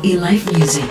E-Life Music.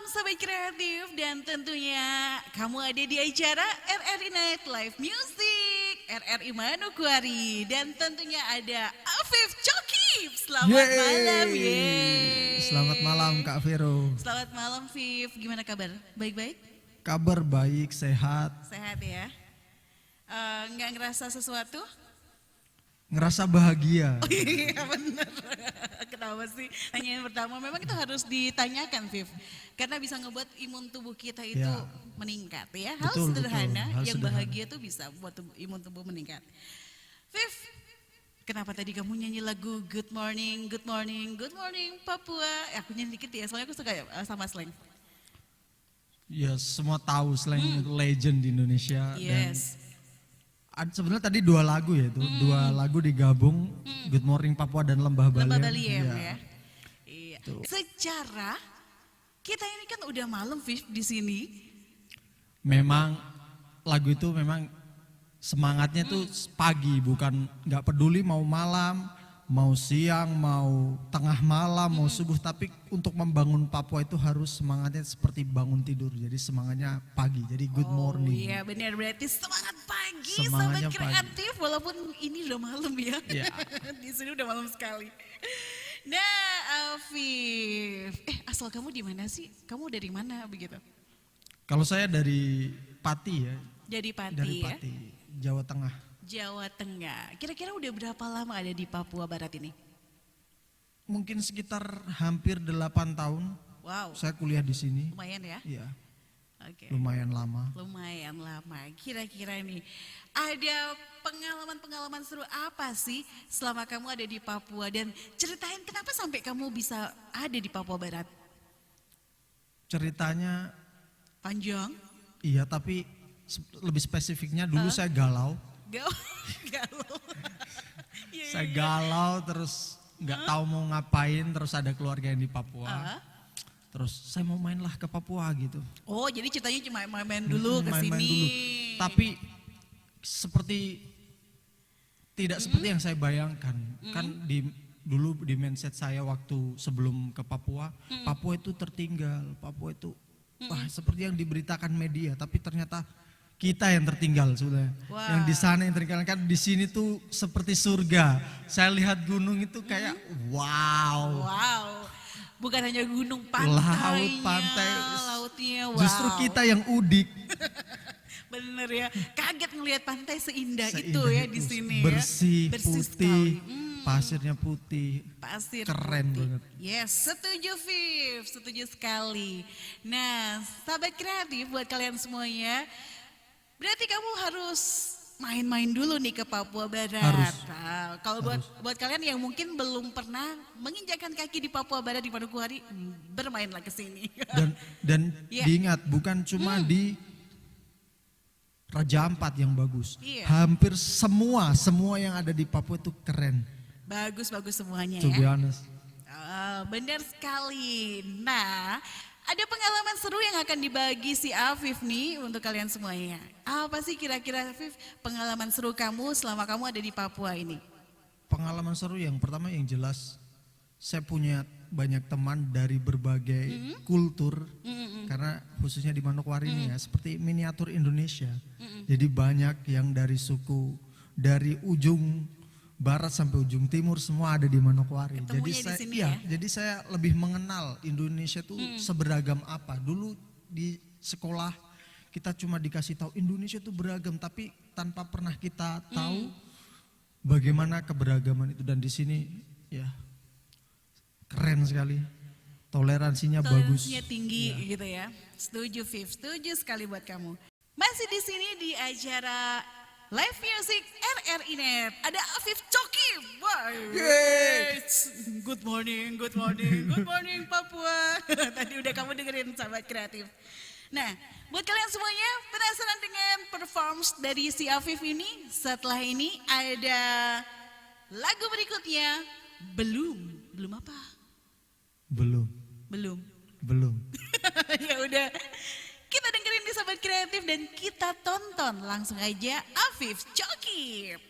Sobat Kreatif dan tentunya kamu ada di acara RRI Night Live Music, RRI Manokwari dan tentunya ada Afif Cokif. Selamat malam, Selamat malam Kak Vero. Selamat malam Viv, gimana kabar? Baik-baik? Kabar baik, sehat. Sehat ya? Nggak ngerasa sesuatu? Ngerasa bahagia. Oh iya bener. Kenapa sih? Tanya yang pertama, memang itu harus ditanyakan Viv. Karena bisa ngebuat imun tubuh kita itu Ya. meningkat ya. Hal Betul, sederhana betul. Hal yang sederhana. bahagia tuh bisa buat imun tubuh meningkat. Viv, kenapa tadi kamu nyanyi lagu Good Morning, Good Morning, Good Morning Papua? Aku nyanyi dikit ya, soalnya aku suka sama slang. Ya semua tahu slang legend di Indonesia. Yes. Sebenarnya tadi dua lagu ya itu, dua lagu digabung, Good Morning Papua dan Lembah Baliem. Lembah Baliem Iya. ya. Iya. Secara kita ini kan udah malam Viv di sini. Memang lagu itu memang semangatnya tuh pagi, bukan nggak peduli mau malam, mau siang, mau tengah malam, mau subuh, tapi untuk membangun Papua itu harus semangatnya seperti bangun tidur. Jadi semangatnya pagi. Jadi good morning. Iya benar, berarti semangat pagi Semangatnya Sobat Kreatif walaupun ini udah malam ya. Iya. Di sini udah malam sekali. Nah Afif, asal kamu di mana sih? Kamu dari mana begitu? Kalau saya dari Pati ya, Jadi Pati dari ya. Pati, Jawa Tengah. Jawa Tengah. Kira-kira udah berapa lama ada di Papua Barat ini? Mungkin sekitar hampir 8 tahun Wow, saya kuliah di sini. lumayan ya. Iya, Oke. lumayan lama. Lumayan lama. Kira-kira nih ada pengalaman-pengalaman seru apa sih selama kamu ada di Papua dan ceritain kenapa sampai kamu bisa ada di Papua Barat? Ceritanya Panjang? iya, tapi lebih spesifiknya dulu saya galau. Galau. Iya, Saya iya. galau terus nggak tahu mau ngapain, terus ada keluarga yang di Papua. Ah. Terus saya mau mainlah ke Papua gitu. Oh, jadi ceritanya cuma main-main dulu ke Main-main sini. dulu. Tapi seperti tidak seperti yang saya bayangkan. Kan dulu di mindset saya waktu sebelum ke Papua, Papua itu tertinggal, Papua itu wah seperti yang diberitakan media, tapi ternyata kita yang tertinggal sudah. Wah. Yang di sana yang tertinggal, kan di sini tuh seperti surga. Saya lihat gunung itu kayak wow. Wow. Bukan hanya gunung, Laut, pantainya, pantai. lautnya, wow. Justru kita yang udik. Bener ya, kaget ngelihat pantai seindah, itu Seindah ya itu. di sini Bersih, ya. putih, sekali. pasirnya putih. Pasir Keren putih. banget. Yes, setuju Viv, setuju sekali. Nah, sahabat kreatif buat kalian semuanya, berarti kamu harus main-main dulu nih ke Papua Barat. Harus. Nah, kalau buat kalian yang mungkin belum pernah menginjakkan kaki di Papua Barat di Manokwari, bermainlah ke sini. Dan Iya. diingat bukan cuma di Raja Ampat yang bagus. Iya. Hampir semua yang ada di Papua itu keren. Bagus-bagus semuanya To be ya. honest. Benar sekali. Nah, ada pengalaman seru yang akan dibagi si Afif nih untuk kalian semuanya. Apa sih kira-kira Afif pengalaman seru kamu selama kamu ada di Papua ini? Pengalaman seru yang pertama yang jelas, saya punya banyak teman dari berbagai kultur. Karena khususnya di Manokwari ini ya, seperti miniatur Indonesia. Jadi banyak yang dari suku, dari ujung barat sampai ujung timur semua ada di Manokwari. Ketemunya di sini ya? Jadi saya lebih mengenal Indonesia tuh seberagam apa. Dulu di sekolah kita cuma dikasih tahu Indonesia tuh beragam, tapi tanpa pernah kita tahu bagaimana keberagaman itu. Dan di sini ya keren sekali. Toleransinya bagus. Toleransinya tinggi gitu ya. Setuju Viv, setuju sekali buat kamu. Masih di sini di acara Live Music RRI Net. Ada Afif Cokim. Wah. Good morning, good morning, good morning Papua. Tadi udah kamu dengerin sahabat kreatif. Nah, buat kalian semuanya penasaran dengan performance dari si Afif ini? Setelah ini ada lagu berikutnya. Belum apa? Belum. Belum. Ya udah. Kita dengerin di sahabat kreatif dan kita tonton langsung aja Afif Cokim.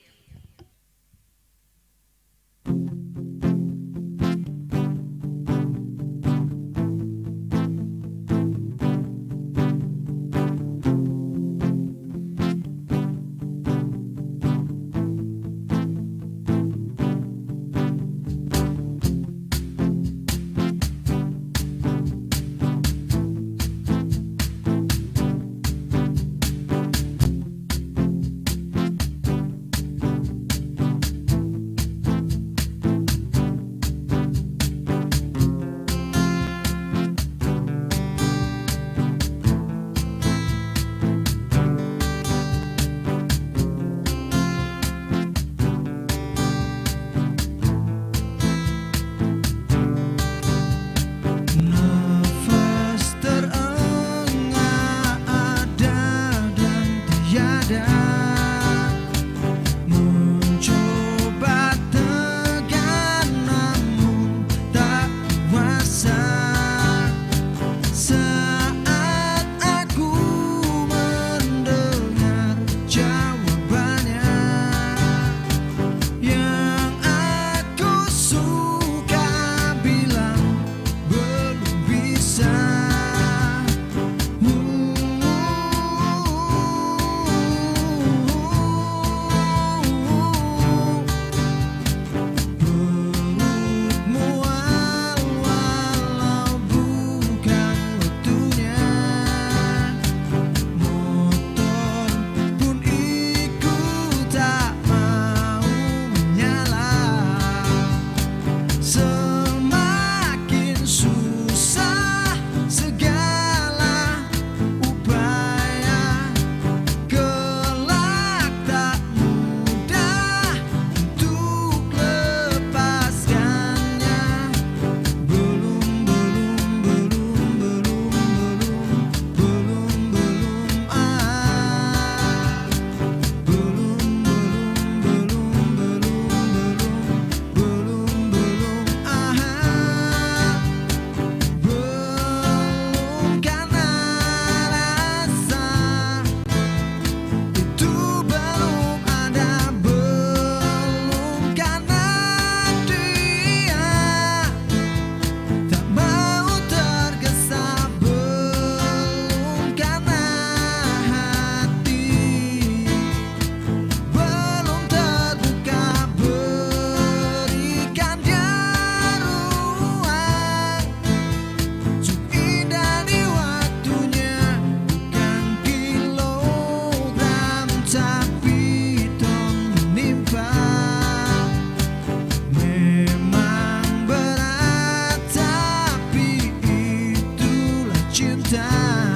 mudah,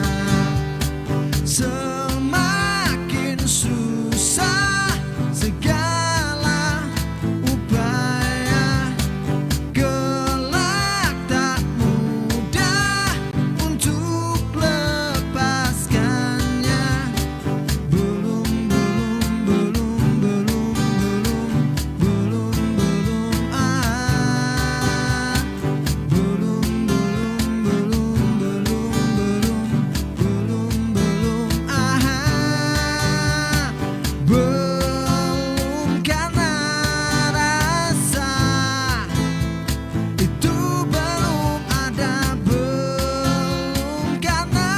semakin susah segala upaya, kelak tak mudah untuk lepaskannya. Belum karena rasa itu belum ada, belum karena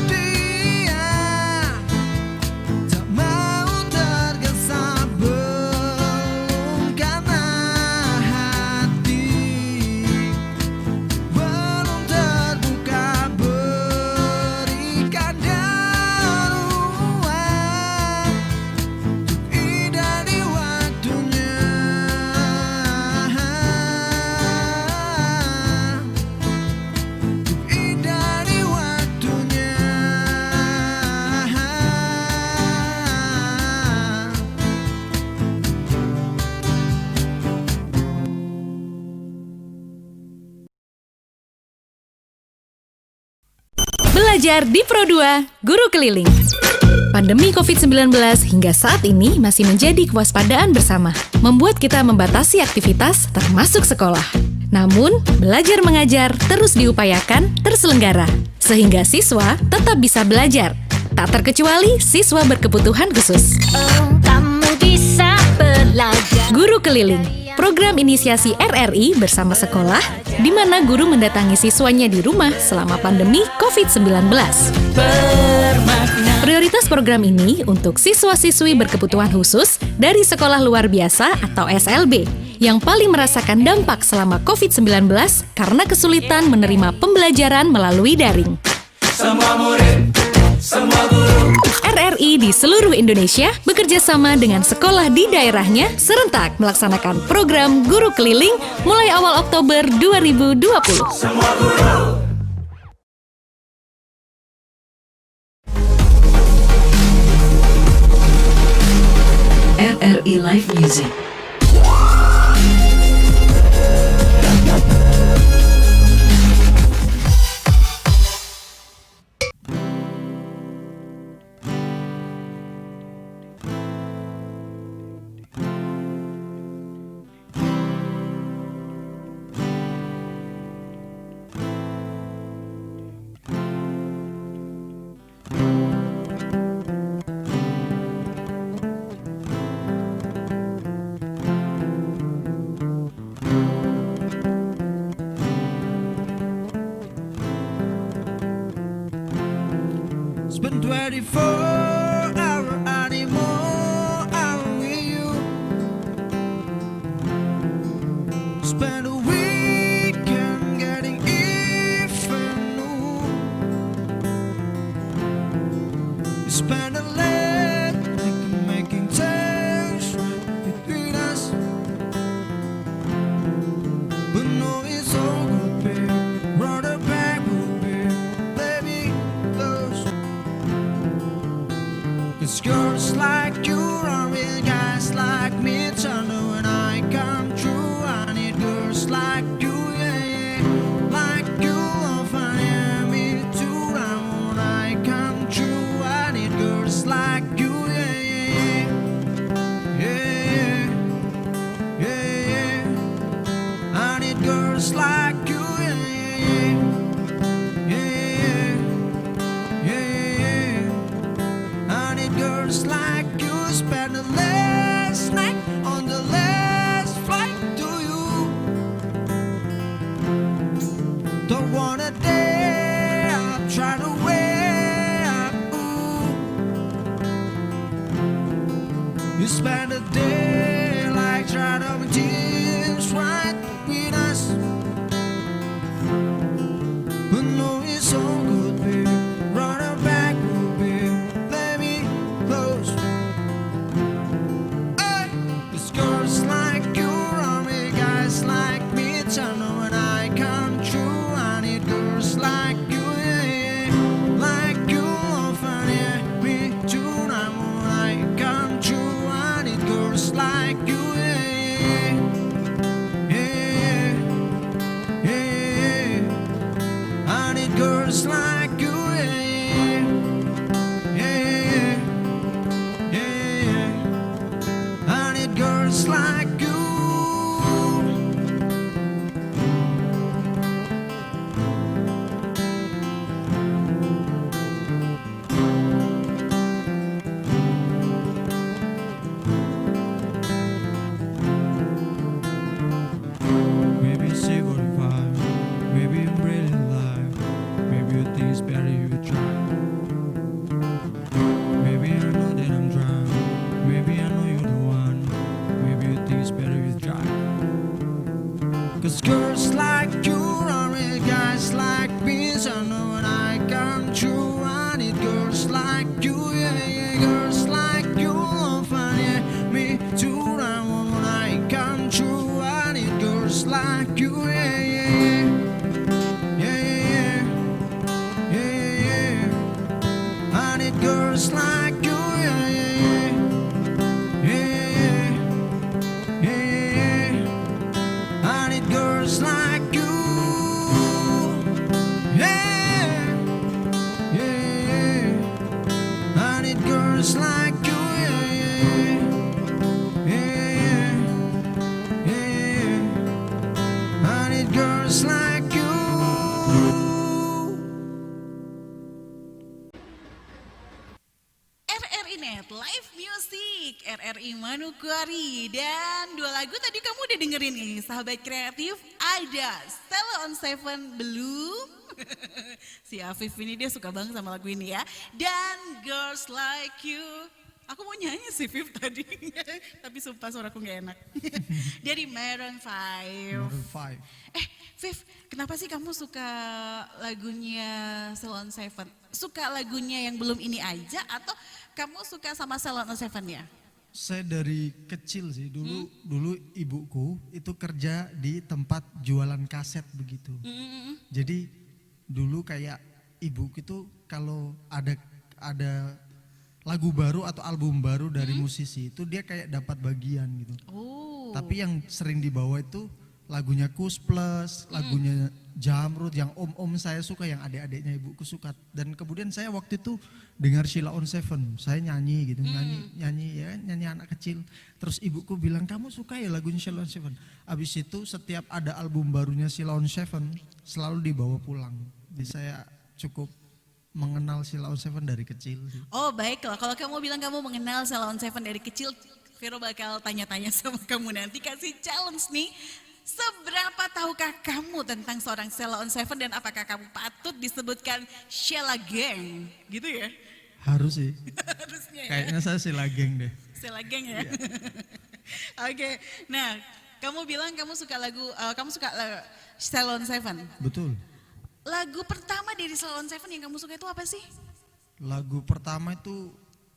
dia tak mau tergesa, belum karena hati belum terbuka, berikan dia ruang untuk indah di waktunya, untuk indah di waktunya. Belajar di Pro2 Guru Keliling. Pandemi COVID-19 hingga saat ini masih menjadi kewaspadaan bersama, membuat kita membatasi aktivitas termasuk sekolah. Namun, belajar mengajar terus diupayakan terselenggara, sehingga siswa tetap bisa belajar. Tak terkecuali siswa berkebutuhan khusus. Kamu bisa belajar. Guru Keliling, program inisiasi RRI bersama sekolah, di mana guru mendatangi siswanya di rumah selama pandemi COVID-19. Prioritas program ini untuk siswa-siswi berkebutuhan khusus dari sekolah luar biasa atau SLB yang paling merasakan dampak selama COVID-19 karena kesulitan menerima pembelajaran melalui daring. Semua murid, semua guru. RRI di seluruh Indonesia bekerja sama dengan sekolah di daerahnya serentak melaksanakan program Guru Keliling mulai awal Oktober 2020. Semua guru. RRI Live Music. Spend 24 hours anymore I'm with you. Spend a weekend getting even new. Spend a late making change between us. But no, it's all good, babe. Run it back, babe. Baby, close. It's girls like you run with guys like me. Tell me when I come true. I need girls like you, yeah, yeah. Like you, love, I me too. And when I come true, I need girls like you, yeah, yeah, yeah, yeah, yeah, yeah. I need girls like you, yeah, yeah, yeah, yeah, yeah. I need girls like you. Spend the last night on the last flight to you. Don't wanna dare up, try to way up. Ooh. You spend a day like trying to make things right with us. But no, it's all good, babe. Run it back, babe. Let me close. Hey, it's girls like you, run with guys like me. Tell me when I come true. I need girls like you, yeah, yeah. girls like you, yeah, yeah, yeah, yeah, yeah. I need girls like you. Maybe say 45, maybe I'm really alive. Maybe you think it's better if you try. Maybe I know that I'm drunk. Maybe I know you're the one. Maybe you think it's better if you try. Cause girls like you are with guys like me. So I know when I come true, I need girls like you, yeah, yeah. Girls like you, oh fun, yeah. Me too, I want when I come true. I need girls like you, yeah, yeah, yeah. Yeah, yeah, yeah. Yeah, yeah, yeah. I need girls like you, yeah, yeah, yeah. Yeah, yeah, yeah, yeah. I need girls like you. Yeah, yeah, yeah. I need girls like you, yeah, yeah, yeah. Yeah, yeah. I need girls like you. RRI Net Live Music RRI Manokwari. Dan dua lagu tadi kamu udah dengerin nih, sahabat kreatif. Ada Stella on Seven Belum. Si Afif ini dia suka banget sama lagu ini ya. Dan Girls Like You. Aku mau nyanyi sih Viv tadi, tapi sumpah suaraku gak enak. Dari Maroon 5. Maroon 5. Viv, kenapa sih kamu suka lagunya Salon Seven? Suka lagunya yang belum ini aja atau kamu suka sama Salon Seven ya? Saya dari kecil sih, dulu ibuku itu kerja di tempat jualan kaset begitu. Jadi dulu kayak ibuku itu kalau ada lagu baru atau album baru dari musisi itu dia kayak dapat bagian gitu. Oh. Tapi yang sering dibawa itu lagunya Kus Plus, lagunya Jamrud yang om-om saya suka, yang adik-adiknya ibuku suka. Dan kemudian saya waktu itu dengar Sheila on Seven, saya nyanyi gitu, nyanyi anak kecil. Terus ibuku bilang, kamu suka ya lagunya Sheila on Seven? Abis itu setiap ada album barunya Sheila on Seven selalu dibawa pulang. Jadi saya cukup mengenal Sheila on Seven dari kecil sih. Oh baiklah, kalau kamu bilang kamu mengenal Salon Seven dari kecil, Vero bakal tanya-tanya sama kamu nanti, kasih challenge nih. Seberapa tahukah kamu tentang seorang Sheila on Seven dan apakah kamu patut disebutkan Sheila Gang? Gitu ya? Harus sih. Harusnya ya? Kayaknya saya Sheila Gang deh. Sheila Gang ya? Oke, nah kamu bilang kamu suka Sheila on Seven. Betul. Lagu pertama dari Sheila on Seven yang kamu suka itu apa sih? Lagu pertama itu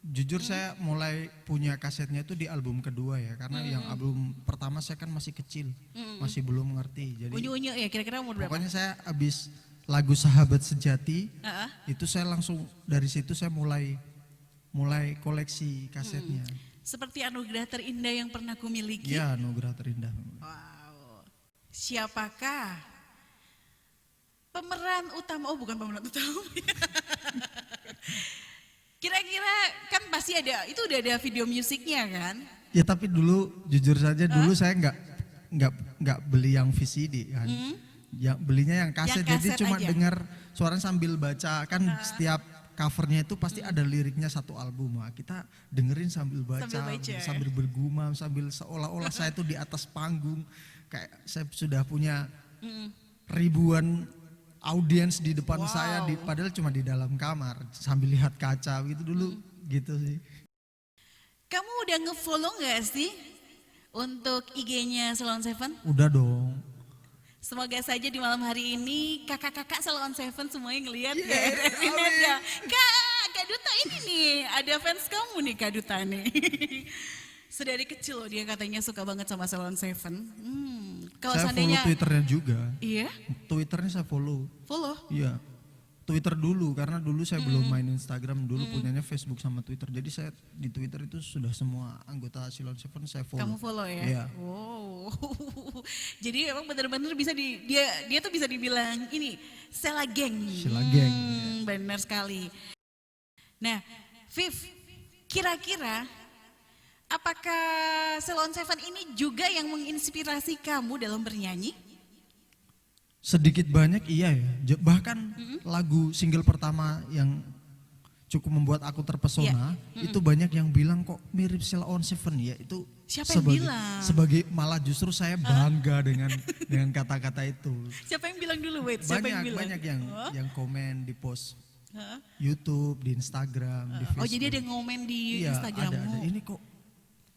jujur saya mulai punya kasetnya itu di album kedua ya, karena yang album pertama saya kan masih kecil, masih belum ngerti. Jadi Unyu-unyu ya, kira-kira umur berapa? pokoknya saya habis lagu Sahabat Sejati, itu saya langsung dari situ saya mulai koleksi kasetnya. Seperti anugerah terindah yang pernah kumiliki. Iya, anugerah terindah. Wow. Siapakah pemeran utama? Oh bukan pemeran utama. Kira-kira kan pasti ada, itu udah ada video musiknya kan? Ya tapi dulu jujur saja dulu saya nggak beli yang VCD kan. Ya belinya yang kaset, Yang jadi kaset cuma aja. dengar suara sambil baca kan. Setiap covernya itu pasti ada liriknya satu album. Nah, kita dengerin sambil baca, sambil bergumam, sambil seolah-olah saya tuh di atas panggung. Kayak saya sudah punya ribuan audiens di depan saya, padahal cuma di dalam kamar sambil lihat kaca gitu dulu gitu sih. Kamu udah nge-follow gak sih untuk IG-nya Salon Seven? Udah dong. Semoga saja di malam hari ini kakak-kakak Salon Seven semuanya ngelihat Amin. ya. Kak Duta ini nih, ada fans kamu nih Kak Duta nih. Sedari kecil loh dia katanya suka banget sama Salon Seven. Kalau Saya seandainya follow Twitternya juga. iya, Twitternya saya follow. follow. Iya. Twitter dulu karena dulu saya belum main Instagram, dulu punyanya Facebook sama Twitter. Jadi saya di Twitter itu sudah semua anggota Silon Seven saya follow. Kamu follow ya? Iya. Wow. Jadi emang benar-benar bisa dia tuh bisa dibilang ini Sela Geng. Sela Geng, Benar sekali. Nah, Viv, kira-kira apakah Silon Seven ini juga yang menginspirasi kamu dalam bernyanyi? Sedikit banyak iya ya. Bahkan lagu single pertama yang cukup membuat aku terpesona itu banyak yang bilang kok mirip Silon Seven ya. Itu Siapa yang bilang? sebagai malah justru saya bangga dengan kata-kata itu. Siapa yang bilang dulu? Wait, siapa yang bilang? Banyak yang komen di post Hah? YouTube, di Instagram, di Facebook. Oh, jadi ada yang ngomen di Iya, Instagrammu? ada. Ini kok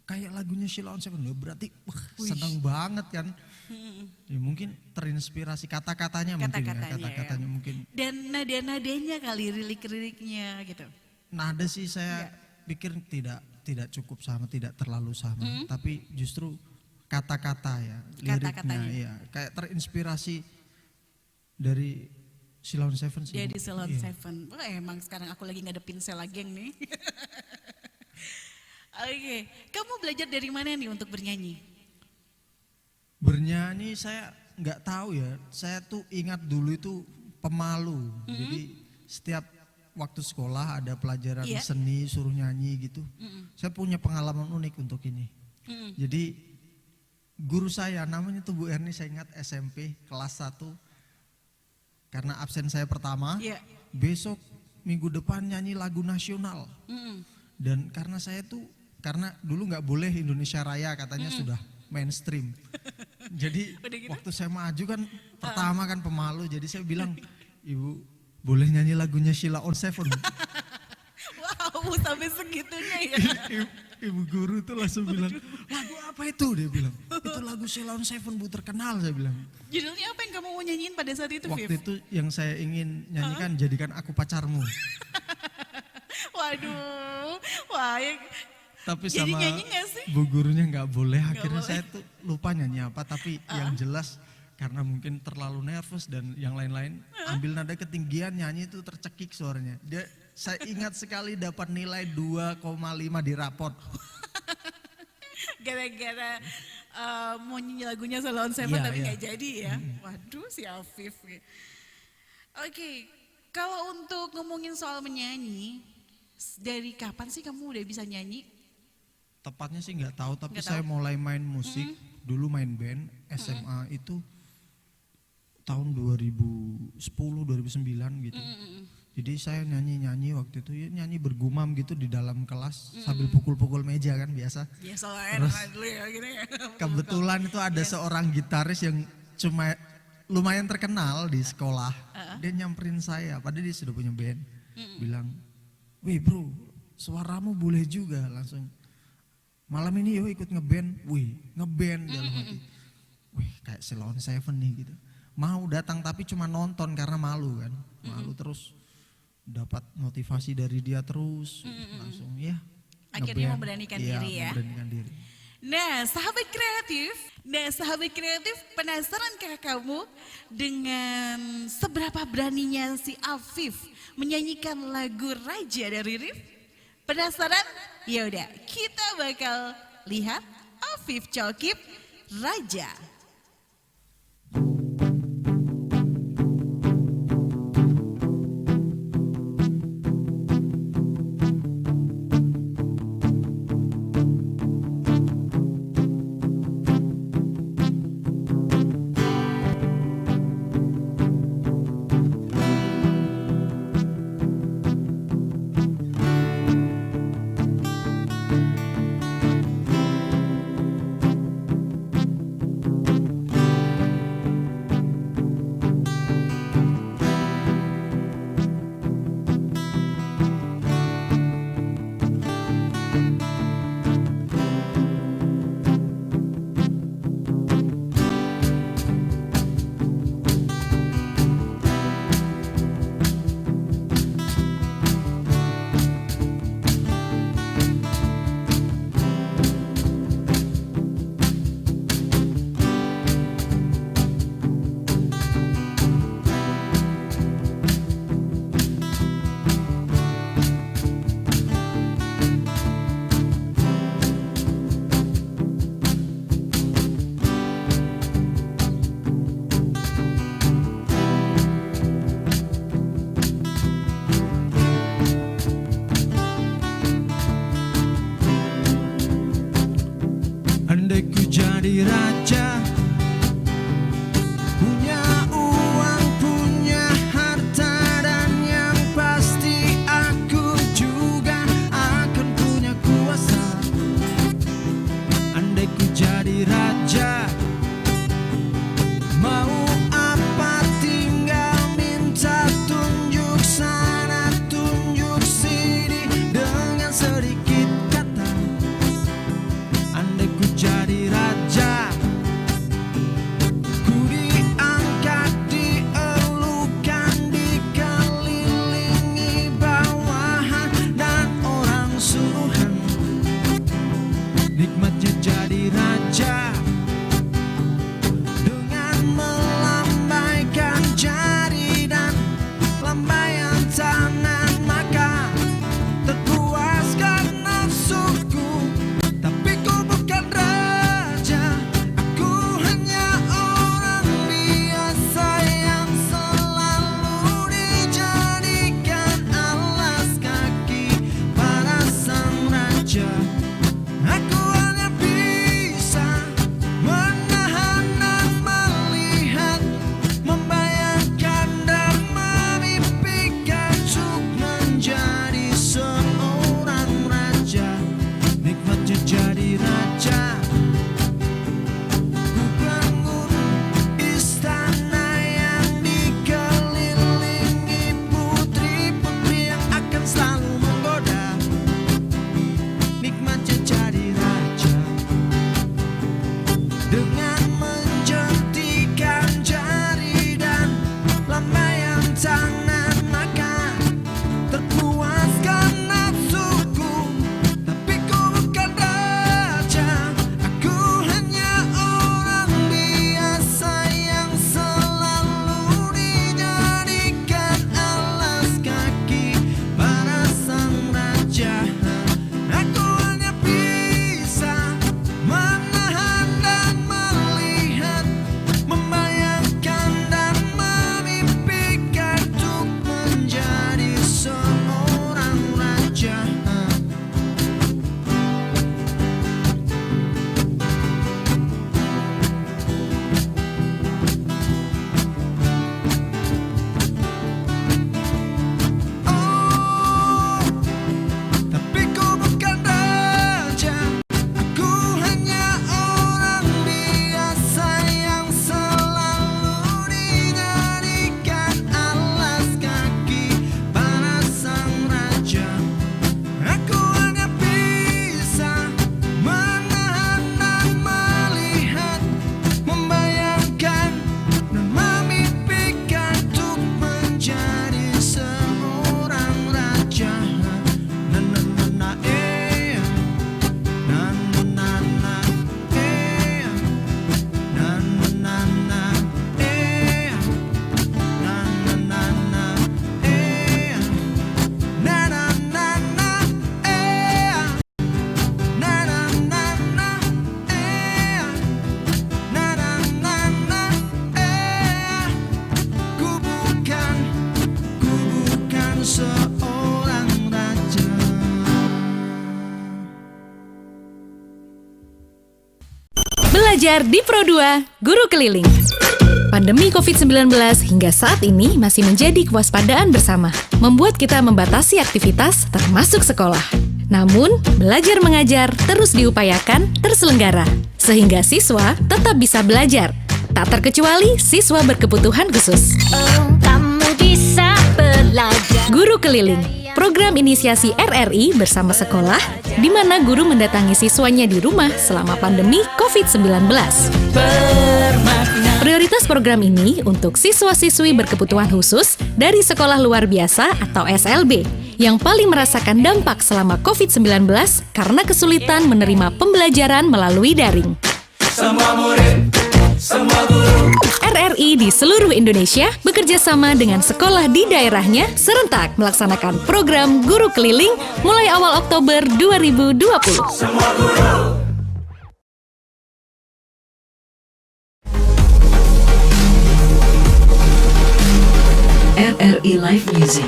kayak lagunya Silon Seven, berarti seneng banget kan. Ya, mungkin terinspirasi kata-katanya mungkin. Dan nada-nadanya kali, lirik-liriknya gitu. Nada sih saya pikir tidak cukup sama, tidak terlalu sama, tapi justru kata-kata ya, liriknya Kata-katanya. ya, kayak terinspirasi dari Silon Seven sih. Dia di Silon Iya. Seven. Wah, emang sekarang aku lagi ngadepin Sela Geng nih. Oke, kamu belajar dari mana nih untuk bernyanyi? Bernyanyi saya nggak tahu ya, saya tuh ingat dulu itu pemalu. Jadi setiap waktu sekolah ada pelajaran Iya. seni suruh nyanyi gitu. Saya punya pengalaman unik untuk ini. Jadi guru saya namanya tuh Bu Erni, saya ingat SMP kelas 1. Karena absen saya pertama, Iya. besok minggu depan nyanyi lagu nasional. Dan karena saya tuh, karena dulu nggak boleh Indonesia Raya katanya sudah mainstream. Jadi Udah gitu? waktu saya maju kan pertama kan pemalu, jadi saya bilang, Ibu boleh nyanyi lagunya Sheila on Seven. Wow, sampai segitunya ya. Ibu guru tuh langsung bilang, lagu apa itu? Dia bilang, itu lagu Sheila on Seven Bu, terkenal, saya bilang. Judulnya apa yang kamu mau nyanyiin pada saat itu, Waktu Viv? itu yang saya ingin nyanyikan Jadikan Aku Pacarmu. Waduh, wah ya. Tapi Jadi sama nyanyi gak sih? Bu gurunya nggak boleh, akhirnya boleh. saya tuh lupa nyanyi apa, tapi yang jelas karena mungkin terlalu nervous dan yang lain-lain, ambil nada ketinggian, nyanyi itu tercekik suaranya. Saya ingat sekali dapat nilai 2,5 di raport. Gara-gara mau nyanyi lagunya Silon Seven Iya, tapi iya. nggak jadi ya. Waduh, si Afif. Oke, kalau untuk ngomongin soal menyanyi, dari kapan sih kamu udah bisa nyanyi? Tepatnya sih nggak tahu, tapi Nggak saya tahu. mulai main musik, dulu main band, SMA itu tahun 2010, 2009 gitu. Jadi saya nyanyi-nyanyi waktu itu, ya nyanyi bergumam gitu di dalam kelas sambil pukul-pukul meja kan biasa. Biasa lah ya, Terus, dulu ya gini ya. Kebetulan itu ada seorang gitaris yang cuma lumayan terkenal di sekolah. Dia nyamperin saya, padahal dia sudah punya band. Bilang, wih bro, suaramu boleh juga. Langsung, malam ini yuk ikut ngeband. Wih, ngeband dalam hati. Wih, kayak Silon Seven nih gitu. Mau datang tapi cuma nonton karena malu kan. Malu terus dapat motivasi dari dia terus. Langsung ya. Akhirnya ngeband. memberanikan Iya, diri ya. memberanikan diri. Nah, sahabat kreatif, penasaran kamu dengan seberapa beraninya si Afif menyanyikan lagu Raja dari Rif? Penasaran? Ya udah, kita bakal lihat Afif Cokip Raja. seorang raja. Belajar di Pro2 Guru Keliling. Pandemi COVID-19 hingga saat ini masih menjadi kewaspadaan bersama, membuat kita membatasi aktivitas termasuk sekolah. Namun, belajar mengajar terus diupayakan terselenggara, sehingga siswa tetap bisa belajar. Tak terkecuali siswa berkebutuhan khusus. Oh, kamu bisa belajar. Guru Keliling, program inisiasi RRI bersama sekolah, di mana guru mendatangi siswanya di rumah selama pandemi COVID-19. Prioritas program ini untuk siswa-siswi berkebutuhan khusus dari sekolah luar biasa atau SLB, yang paling merasakan dampak selama COVID-19 karena kesulitan menerima pembelajaran melalui daring. Semua murid, semua guru. RRI di seluruh Indonesia bekerja sama dengan sekolah di daerahnya serentak melaksanakan program Guru Keliling mulai awal Oktober 2020. Semua guru. RRI Live Music.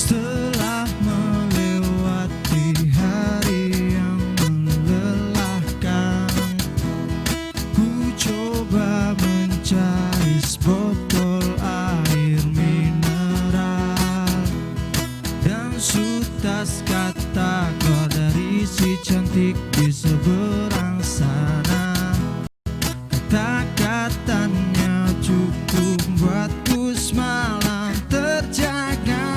Setelah melewati hari yang melelahkan, ku coba mencari sebotol air mineral dan sutas kata kau dari si cantik di seberang sana. Kata-katanya cukup buatku semalam terjaga.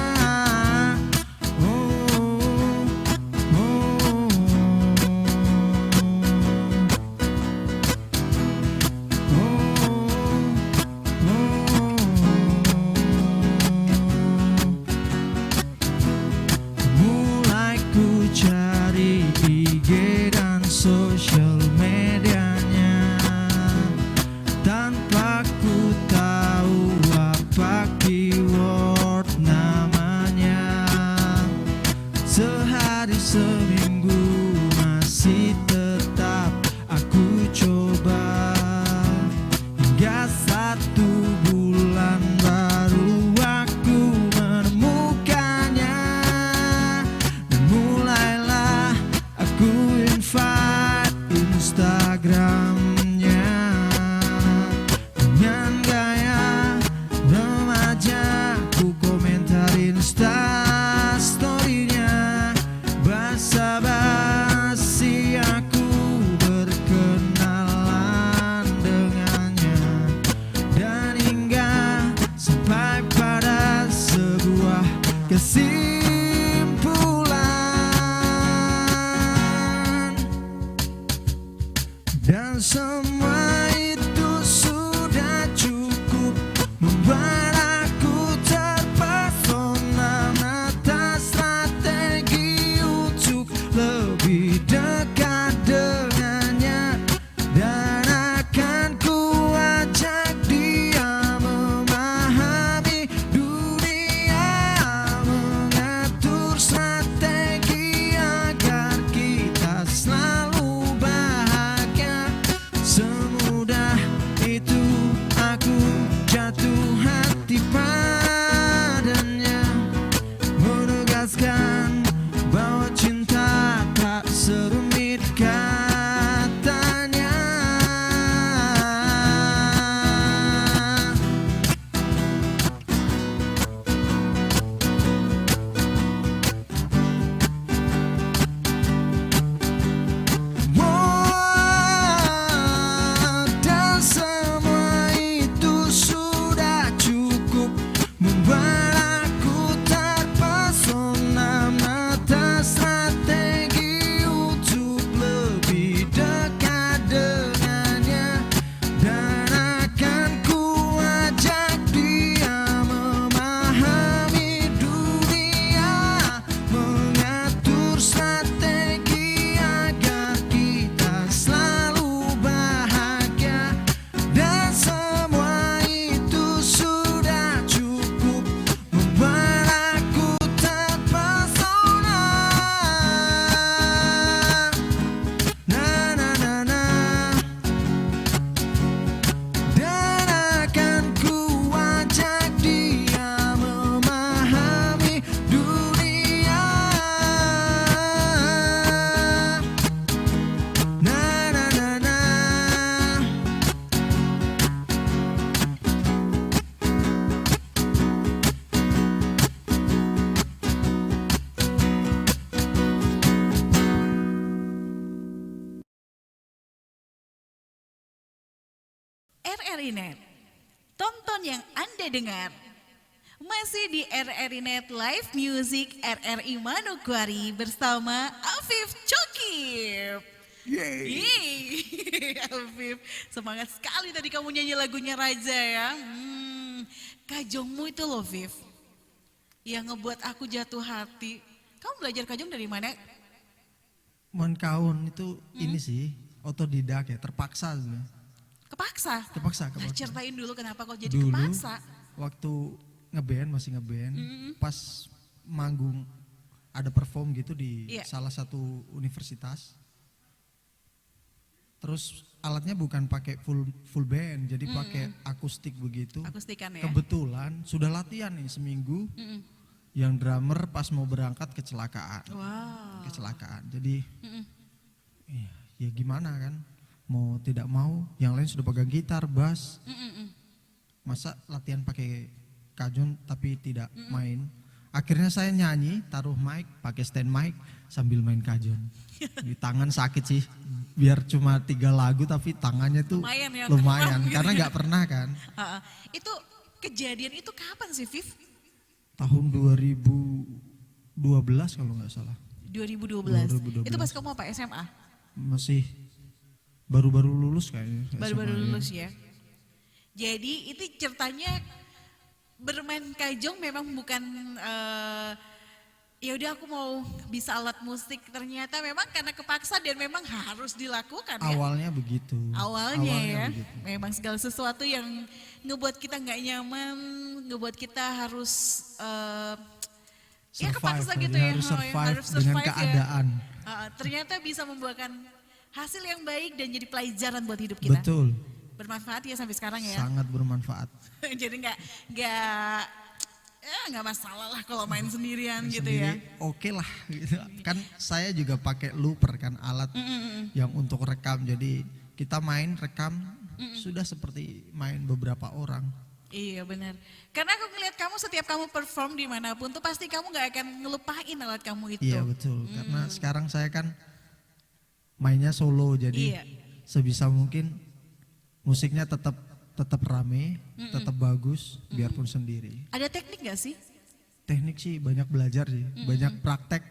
Mulai ku cari IG dan sosial medianya, tanpa ku tahu apa keyword namanya. Sehari seminggu masih tetap aku coba, hingga 1 bulan baru aku menemukannya. Dan mulailah aku invite Instagramnya dengan gaya remaja. Ku komentarin story-nya, basa-basi aku berkenalan dengannya, dan hingga sampai pada sebuah kesimpulan. Dan semua itu sudah cukup membuat aku terpesona, menata strategi untuk lebih dekat dengannya. Dan akan ku ajak dia memahami dunia, mengatur strategi agar kita selalu bahagia. RRI Net. Tonton yang Anda dengar. Masih di RRI Net Live Music RRI Manokwari bersama Afif Cokip. Yeay. Afif, semangat sekali tadi kamu nyanyi lagunya Raja ya. Kajongmu itu loh Viv, yang ngebuat aku jatuh hati. Kamu belajar kajong dari mana? Menkaun itu ini sih otodidak ya, terpaksa sebenarnya. Kepaksa? Kepaksa. Nah, ceritain dulu kenapa kau jadi Dulu, kepaksa. waktu masih ngeband, pas manggung ada perform gitu di Iya. salah satu universitas. Terus alatnya bukan pakai full band, jadi pakai akustik begitu. Akustikan ya? Kebetulan sudah latihan nih seminggu. Yang drummer pas mau berangkat kecelakaan. Wow. Kecelakaan. Jadi ya gimana kan? Mau tidak mau, yang lain sudah pegang gitar, bass. Masa latihan pakai kajon tapi tidak main. Akhirnya saya nyanyi, taruh mic, pakai stand mic sambil main kajon. Di tangan sakit sih. Biar cuma 3 lagu tapi tangannya tuh Lumayan ya, lumayan kram gitu karena ya. nggak pernah kan. Itu kejadian itu kapan sih Viv? Tahun 2012 kalau nggak salah. 2012. Itu pas kamu apa SMA? Masih baru-baru lulus kayaknya. Baru-baru SMA, ya. lulus ya. Jadi itu ceritanya bermain kajong memang bukan ya udah aku mau bisa alat musik, ternyata memang karena kepaksa dan memang harus dilakukan ya. Awalnya begitu. Awalnya ya, begitu. memang segala sesuatu yang ngebuat kita nggak nyaman, ngebuat kita harus ya kepaksa gitu ya, harus survive dengan survive keadaan. Ya. Ternyata bisa membuahkan hasil yang baik dan jadi pelajaran buat hidup kita. Betul. Bermanfaat ya sampai sekarang ya. Sangat bermanfaat. Jadi nggak masalah lah kalau main sendirian gitu Sendiri, ya. Oke lah. Gitu. Kan saya juga pakai looper kan, alat yang untuk rekam. Jadi kita main rekam sudah seperti main beberapa orang. Iya benar. Karena aku ngeliat kamu setiap kamu perform dimanapun tuh pasti kamu nggak akan ngelupain alat kamu itu. Iya betul. Karena sekarang saya kan mainnya solo, jadi Iya. sebisa mungkin musiknya tetap rame, tetap bagus, biarpun sendiri. Ada teknik gak sih? Teknik sih banyak belajar sih, banyak praktek,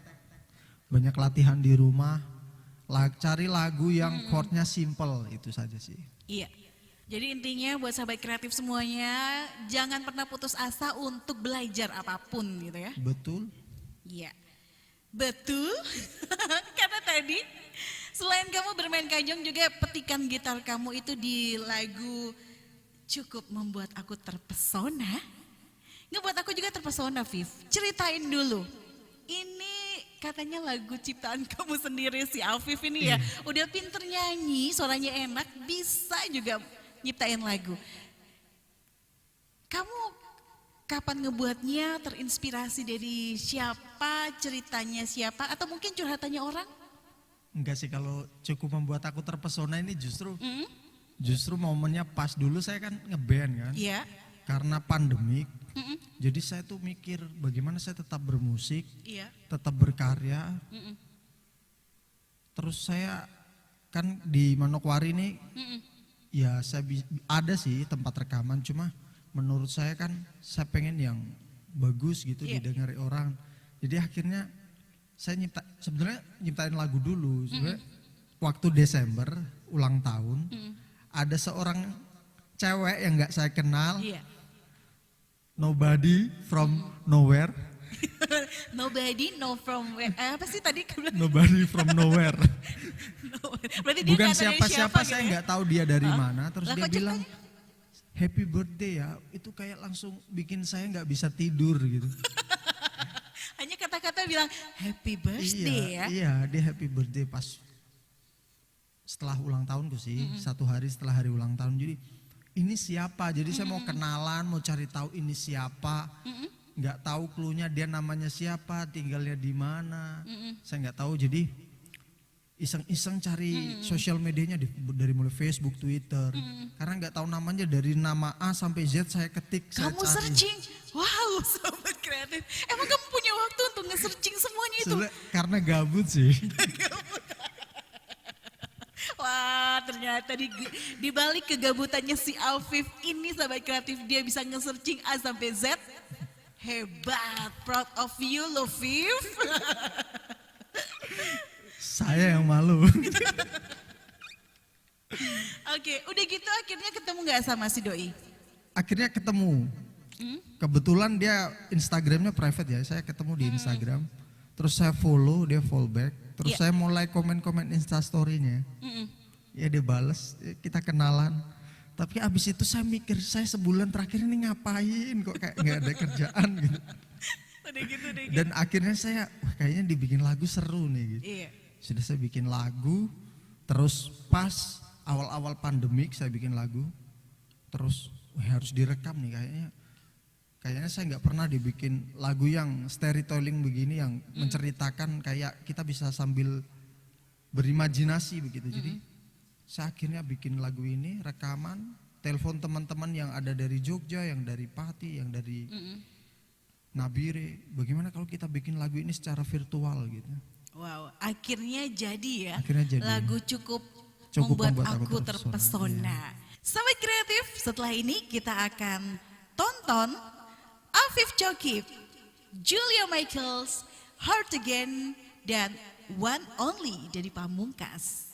banyak latihan di rumah, cari lagu yang chordnya simple, itu saja sih. Iya. Jadi intinya buat sahabat kreatif semuanya, jangan pernah putus asa untuk belajar apapun gitu ya. Betul. Iya. Betul. Karena tadi selain kamu bermain kajong juga petikan gitar kamu itu di lagu Cukup Membuat Aku Terpesona. Ngebuat aku juga terpesona Viv. Ceritain dulu. Ini katanya lagu ciptaan kamu sendiri si Afif ini ya. Udah pinter nyanyi, suaranya enak, bisa juga nyiptain lagu. Kamu kapan ngebuatnya, terinspirasi dari siapa, ceritanya siapa, atau mungkin curhatannya orang? Enggak sih, kalau cukup membuat aku terpesona ini justru momennya pas dulu saya kan ngeband kan. Iya. Karena pandemik, jadi saya tuh mikir bagaimana saya tetap bermusik, Iya. tetap berkarya. Terus saya kan di Manokwari ini, ya saya ada sih tempat rekaman, cuma menurut saya kan saya pengen yang bagus gitu Iya. didengari orang. Jadi akhirnya saya sebenarnya nyiptain lagu dulu. Sebenarnya waktu Desember ulang tahun, ada seorang cewek yang nggak saya kenal, Iya. nobody from nowhere, Nobody know from where. Apa sih tadi? nobody from nowhere. Berarti dia Bukan nggak tahu dari siapa-siapa, gitu saya ya? nggak tahu dia dari mana. Terus Lah, dia kok bilang happy birthday ya, itu kayak langsung bikin saya nggak bisa tidur gitu. Hanya kata-kata bilang happy birthday ya. Iya, dia happy birthday pas setelah ulang tahunku sih, 1 hari setelah hari ulang tahun. Jadi ini siapa? Jadi saya mau kenalan, mau cari tahu ini siapa. Nggak tahu cluenya dia namanya siapa, tinggalnya di mana. Saya nggak tahu. Jadi iseng-iseng cari sosial medianya dari mulai Facebook, Twitter. Karena nggak tahu namanya, dari nama A sampai Z saya ketik. Kamu saya cari. searching, wow sobat kreatif. Emang kamu punya waktu untuk nge-searching semuanya itu? Sebenarnya karena gabut sih. Wah ternyata di balik kegabutannya si Afif ini sahabat kreatif dia bisa nge-searching A sampai Z. Hebat, proud of you loh Fif. Saya yang malu. Oke, udah gitu akhirnya ketemu gak sama si Doi? Akhirnya ketemu. Kebetulan dia Instagramnya private ya, saya ketemu di Instagram. Terus saya follow, dia follow back. Terus saya mulai komen-komen Instastory-nya. Ya dia bales, kita kenalan. Tapi abis itu saya mikir, saya sebulan terakhir ini ngapain kok kayak gak ada kerjaan gitu. Udah gitu. Dan akhirnya saya, wah kayaknya dibikin lagu seru nih gitu. Iya. Sudah saya bikin lagu, terus pas awal-awal pandemik saya bikin lagu. Terus wah harus direkam nih kayaknya saya nggak pernah dibikin lagu yang storytelling begini yang menceritakan kayak kita bisa sambil berimajinasi begitu. Jadi saya akhirnya bikin lagu ini, rekaman, telepon teman-teman yang ada dari Jogja, yang dari Pati, yang dari Nabire. Bagaimana kalau kita bikin lagu ini secara virtual gitu. Wow, akhirnya jadi ya. Akhirnya jadi. Lagu cukup Membuat membuat aku aku terpesona. Sahabat kreatif, setelah ini kita akan tonton Afif Chokib, Julia Michaels, Heart Again, dan One Only dari Pamungkas.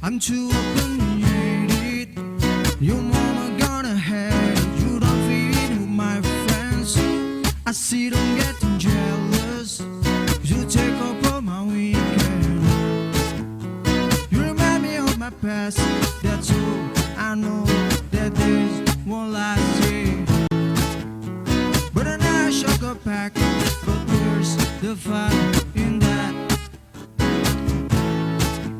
I'm too opinionated. Your mama gonna hate it. You don't fit with my friends. I see them getting jealous. You take up all my weekend. You remind me of my past. That's true. I know that this won't last year. But I know I shook a pack. But where's the fun in that?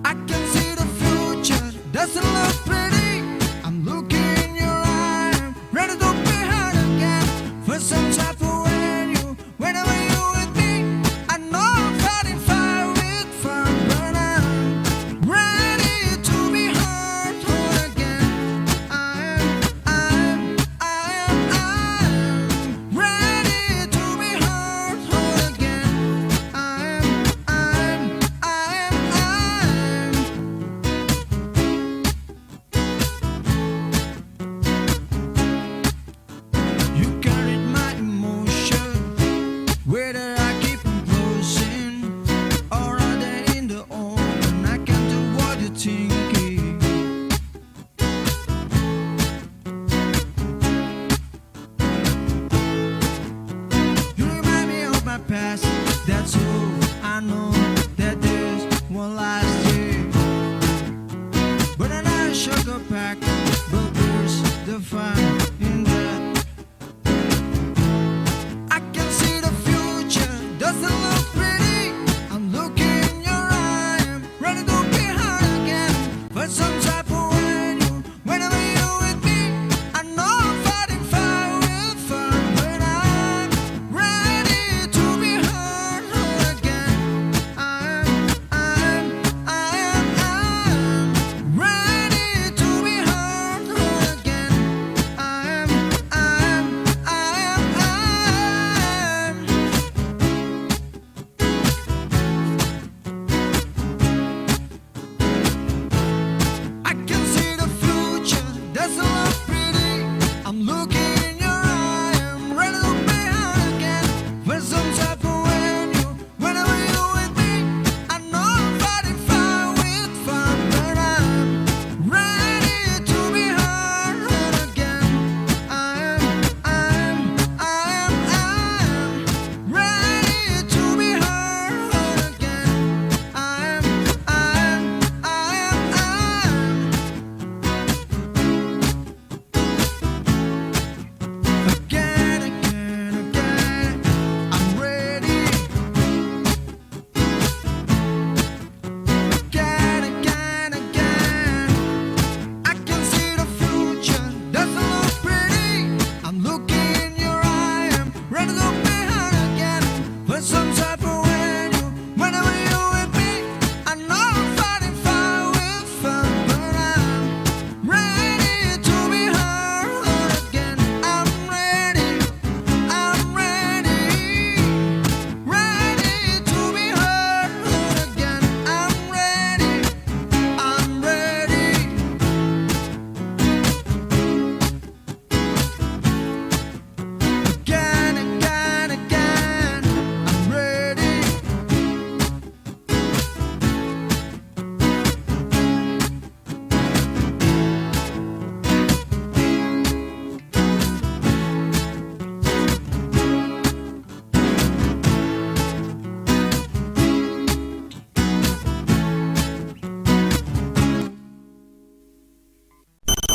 I can see the future doesn't look pretty. I'm looking in your eye, I'm ready to be hurt again. For some time when you, whenever you with me, I know I'm fighting fire with fun, but I'm ready to be hurt again. I'm ready to be hurt again. You carried my emotions.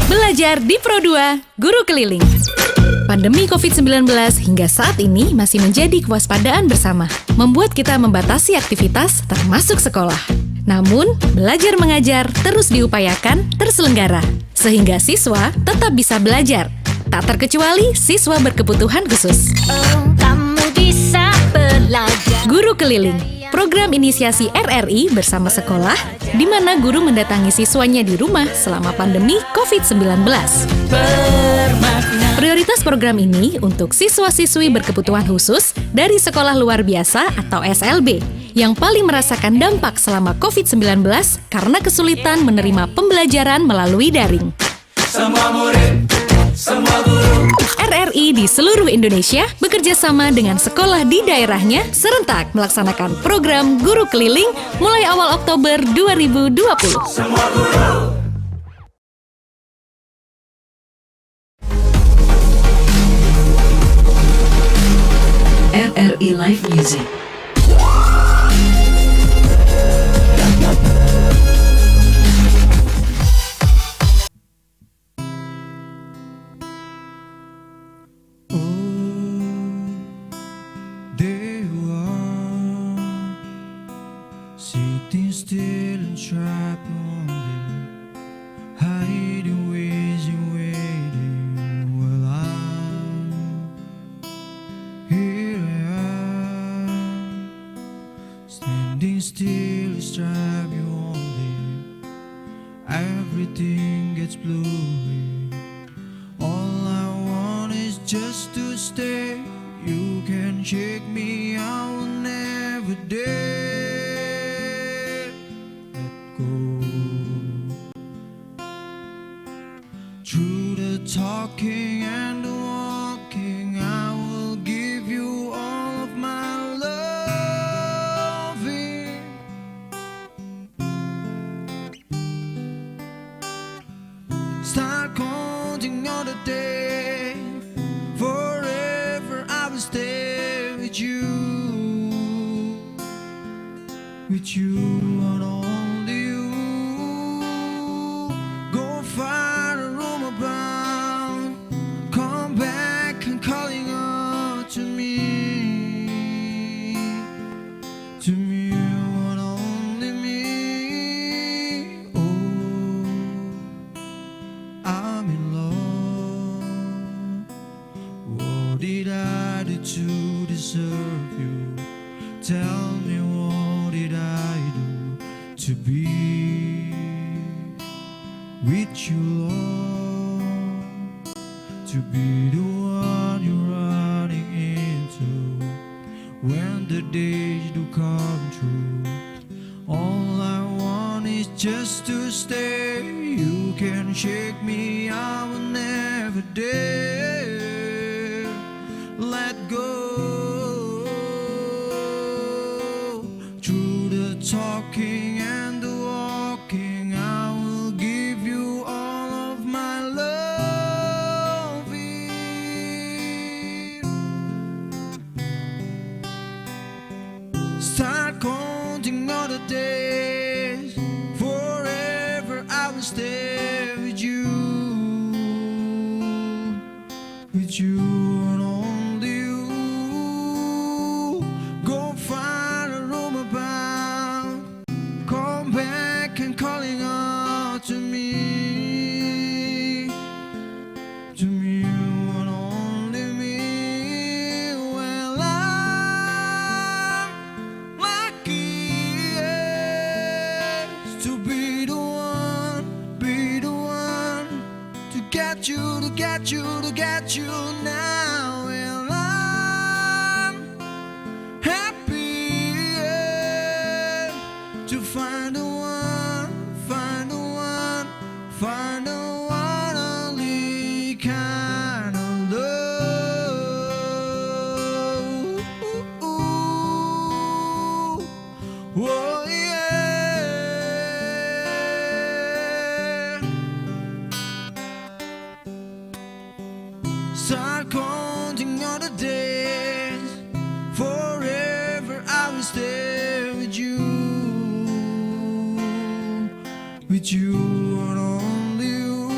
Belajar di Pro2 Guru Keliling. Pandemi COVID-19 hingga saat ini masih menjadi kewaspadaan bersama, membuat kita membatasi aktivitas termasuk sekolah. Namun, belajar mengajar terus diupayakan terselenggara, sehingga siswa tetap bisa belajar, tak terkecuali siswa berkebutuhan khusus. Oh, kamu bisa belajar. Guru Keliling, program inisiasi RRI bersama sekolah, di mana guru mendatangi siswanya di rumah selama pandemi COVID-19. Prioritas program ini untuk siswa-siswi berkebutuhan khusus dari sekolah luar biasa atau SLB yang paling merasakan dampak selama COVID-19 karena kesulitan menerima pembelajaran melalui daring. Semua murid, semua guru. RRI di seluruh Indonesia bekerja sama dengan sekolah di daerahnya serentak melaksanakan program Guru Keliling mulai awal Oktober 2020. Semua guru. RRI Live Music. There you are, sitting still and trapped lonely, hiding ways and waiting. Well, I'm here, I am, standing still, strive you only. Everything gets blurry. All I want is just to stay. You can shake me, I will never dare let go. Through the talking and the walking, I will give you all of my loving. Start counting all the days. Forever I will stay with you and only you. Go find a room about, come back and calling out to me and only me. Oh, I'm in love. What did I do to deserve you? Tell me, what did I do to be with you, Lord? To be the one you're running into when the days do come true. All I want is just to stay. You can shake me, I will never dare let go. Through the talking and the walking, I will give you all of my loving. Start counting all the days. Forever I will stay with you and only you. Go find a room about, come back and calling out to me and only me. Well, I'm lucky, yes, to be the one to get you now. Well, I'm happy, yeah, to find the one, only kind of love. Oh, yeah. Start counting all the days. Forever I will stay with you and only you.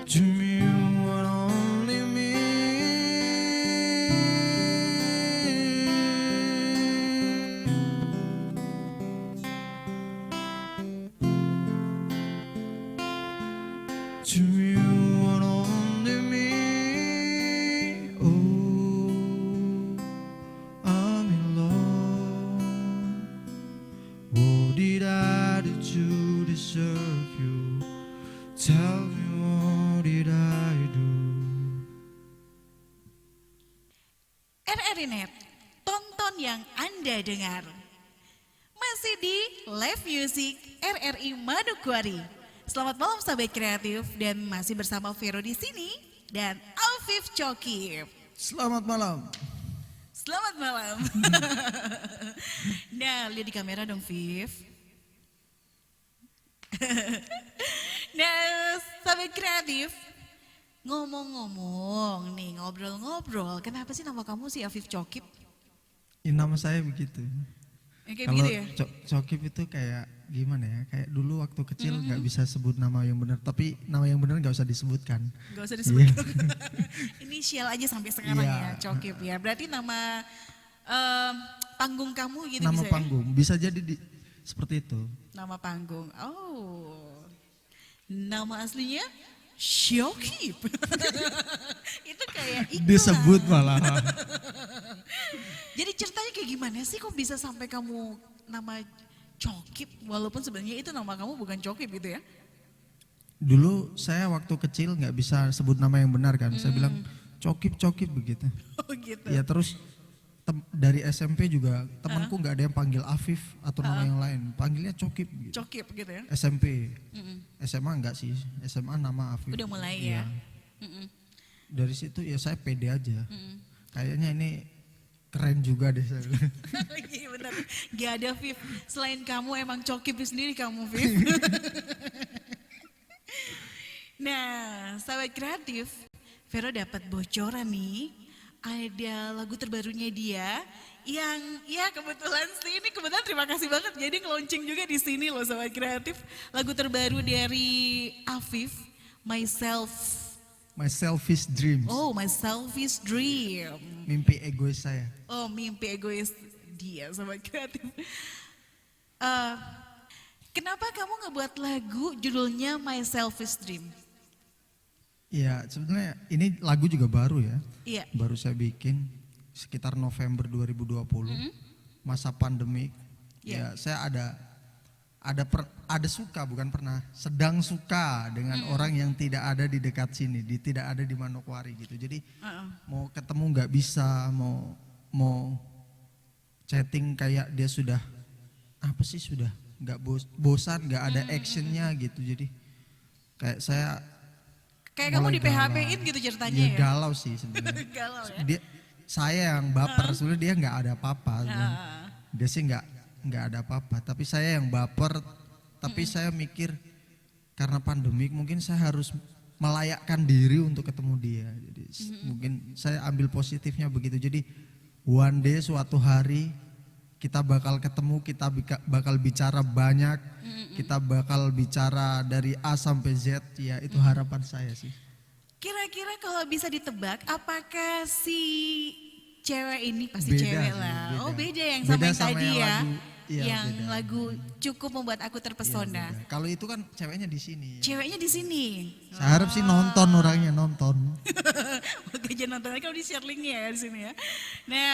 To me, one only me. To you and only me. Oh, I'm in love. What did I do to deserve you? Tell me, what did I do? RRI Net, tonton yang Anda dengar. Masih di Live Music RRI Manokwari. Selamat malam sahabat kreatif dan masih bersama Vero di sini dan Afif Coki. Selamat malam. Selamat malam. Nah, lihat di kamera dong, Viv. Nah, sahabat kreatif, ngomong-ngomong nih, ngobrol-ngobrol, kenapa sih nama kamu si Afif Cokip? Ya, nama saya begitu. Kayak Kalau begitu ya? Cokip itu kayak gimana ya? Kayak dulu waktu kecil nggak bisa sebut nama yang benar, tapi nama yang benar nggak usah disebutkan. Gak usah disebutkan. Inisial aja sampai sekarang Iya. ya, Cokip ya. Berarti nama panggung kamu gitu Nama bisa panggung bisa jadi seperti itu. ya? Nama panggung. Oh. Nama aslinya Syokip. Itu kayak iklan. Disebut malah. Jadi ceritanya kayak gimana sih kok bisa sampai kamu nama Cokip walaupun sebenarnya itu nama kamu bukan Cokip gitu ya? Dulu saya waktu kecil nggak bisa sebut nama yang benar kan. Saya bilang Cokip begitu. Oh gitu. Ya terus dari SMP juga temanku nggak ada yang panggil Afif atau nama yang lain. Panggilnya Cokip gitu. Cokip gitu ya? SMP. SMA enggak sih. SMA nama Afif. Udah mulai Iya. ya? Mm-mm. Dari situ ya saya pede aja. Kayaknya ini keren juga deh saya bilang. Iya benar. Gak ada Viv. Selain kamu emang Cokip sendiri kamu Viv. Nah, sahabat kreatif, Vero dapat bocoran nih. Ada lagu terbarunya dia yang ya kebetulan sih ini kebetulan terima kasih banget jadi nge-launching juga di sini loh sahabat kreatif. Lagu terbaru dari Afif, My Selfish Dreams. Oh, My Selfish Dream. Mimpi egois saya. Oh, mimpi egois dia sahabat kreatif. Kenapa kamu ngebuat lagu judulnya My Selfish Dream? Ya sebenarnya ini lagu juga baru ya. Iya. Baru saya bikin sekitar November 2020. Masa pandemik. Iya. Ya saya ada suka bukan pernah. Sedang suka dengan orang yang tidak ada di dekat sini. Tidak ada di Manokwari gitu. Jadi mau ketemu nggak bisa. Mau chatting kayak dia sudah apa sih sudah nggak bosan nggak ada actionnya gitu. Jadi kayak saya Kayak kamu mulai di PHP-in gitu ceritanya ya? Galau sih sebenarnya. Galau ya? Saya yang baper, sebenarnya dia nggak ada apa-apa. Dia sih nggak ada apa-apa, tapi saya yang baper. Tapi saya mikir karena pandemik mungkin saya harus melayakkan diri untuk ketemu dia. Jadi mungkin saya ambil positifnya begitu. Jadi one day suatu hari kita bakal ketemu, kita bakal bicara banyak, kita bakal bicara dari A sampai Z, ya itu harapan saya sih. Kira-kira kalau bisa ditebak, apakah si cewek ini pasti Beda cewek sih, lah. beda. Oh beda yang Beda sama yang sama tadi yang ya. lagu, iya, yang beda. lagu cukup membuat aku terpesona. Iya, kalau itu kan ceweknya di sini. Ya. Ceweknya di sini. Saya harap sih nonton orangnya nonton. Oke, jangan nonton aja kalau di share linknya ya di sini ya. Nah,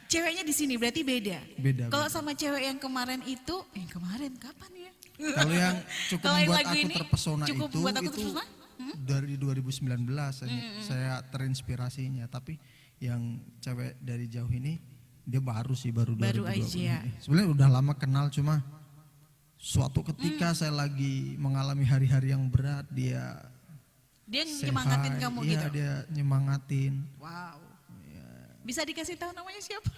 ceweknya di sini berarti beda. Beda, Kalau beda. sama cewek yang kemarin itu, kemarin kapan ya? Kalau yang cukup Kalau yang membuat lagu aku ini terpesona cukup itu membuat aku itu terpesona? dari 2019 saya terinspirasinya. Tapi yang cewek dari jauh ini dia baru sih baru Baru 2020. aja. Sebenarnya udah lama kenal cuma suatu ketika saya lagi mengalami hari-hari yang berat dia Dia say nyemangatin hi. kamu Iya, gitu. dia nyemangatin. Wow. Bisa dikasih tahu namanya siapa?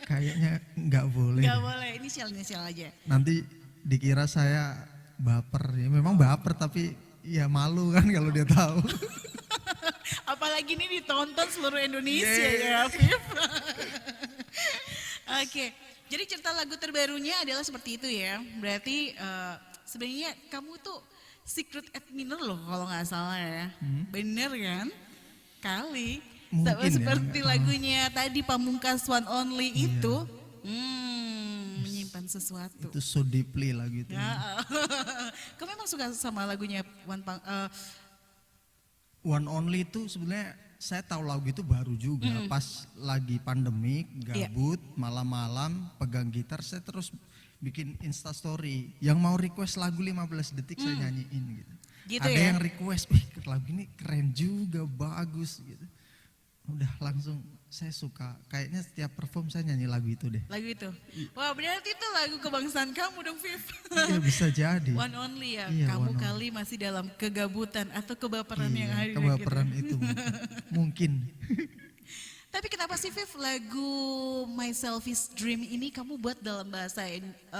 Kayaknya nggak boleh. Gak boleh, inisial aja. Nanti dikira saya baper. Ya memang baper tapi ya malu kan kalau dia tahu. Apalagi ini ditonton seluruh Indonesia ya, Viv. Oke, jadi cerita lagu terbarunya adalah seperti itu ya. Berarti sebenarnya kamu tuh secret admirer loh kalau nggak salah ya. Bener kan? Kali. Mungkin Sama ya, seperti nggak tahu. lagunya tadi Pamungkas One Only itu. Menyimpan sesuatu. Itu so deeply lagu itu. Ya. Kamu memang suka sama lagunya One Only itu sebenarnya saya tahu lagu itu baru juga pas lagi pandemik, Iya. gabut, malam-malam pegang gitar saya terus bikin Insta story. Yang mau request lagu 15 detik saya nyanyiin gitu. Gitu Ada ya? yang request, "Wih, lagu ini keren juga, bagus" gitu. Udah langsung saya suka. Kayaknya setiap perform saya nyanyi lagu itu deh. lagu itu. Wah, berarti itu lagu kebangsaan kamu dong, Viv. Iya bisa jadi. One Only ya. Iya, Kamu One Only. kali masih dalam kegabutan atau kebaperan yang Iya, ada kebaperan gitu. itu mungkin. Tapi kenapa sih Viv lagu My Selfish Dream ini kamu buat dalam bahasa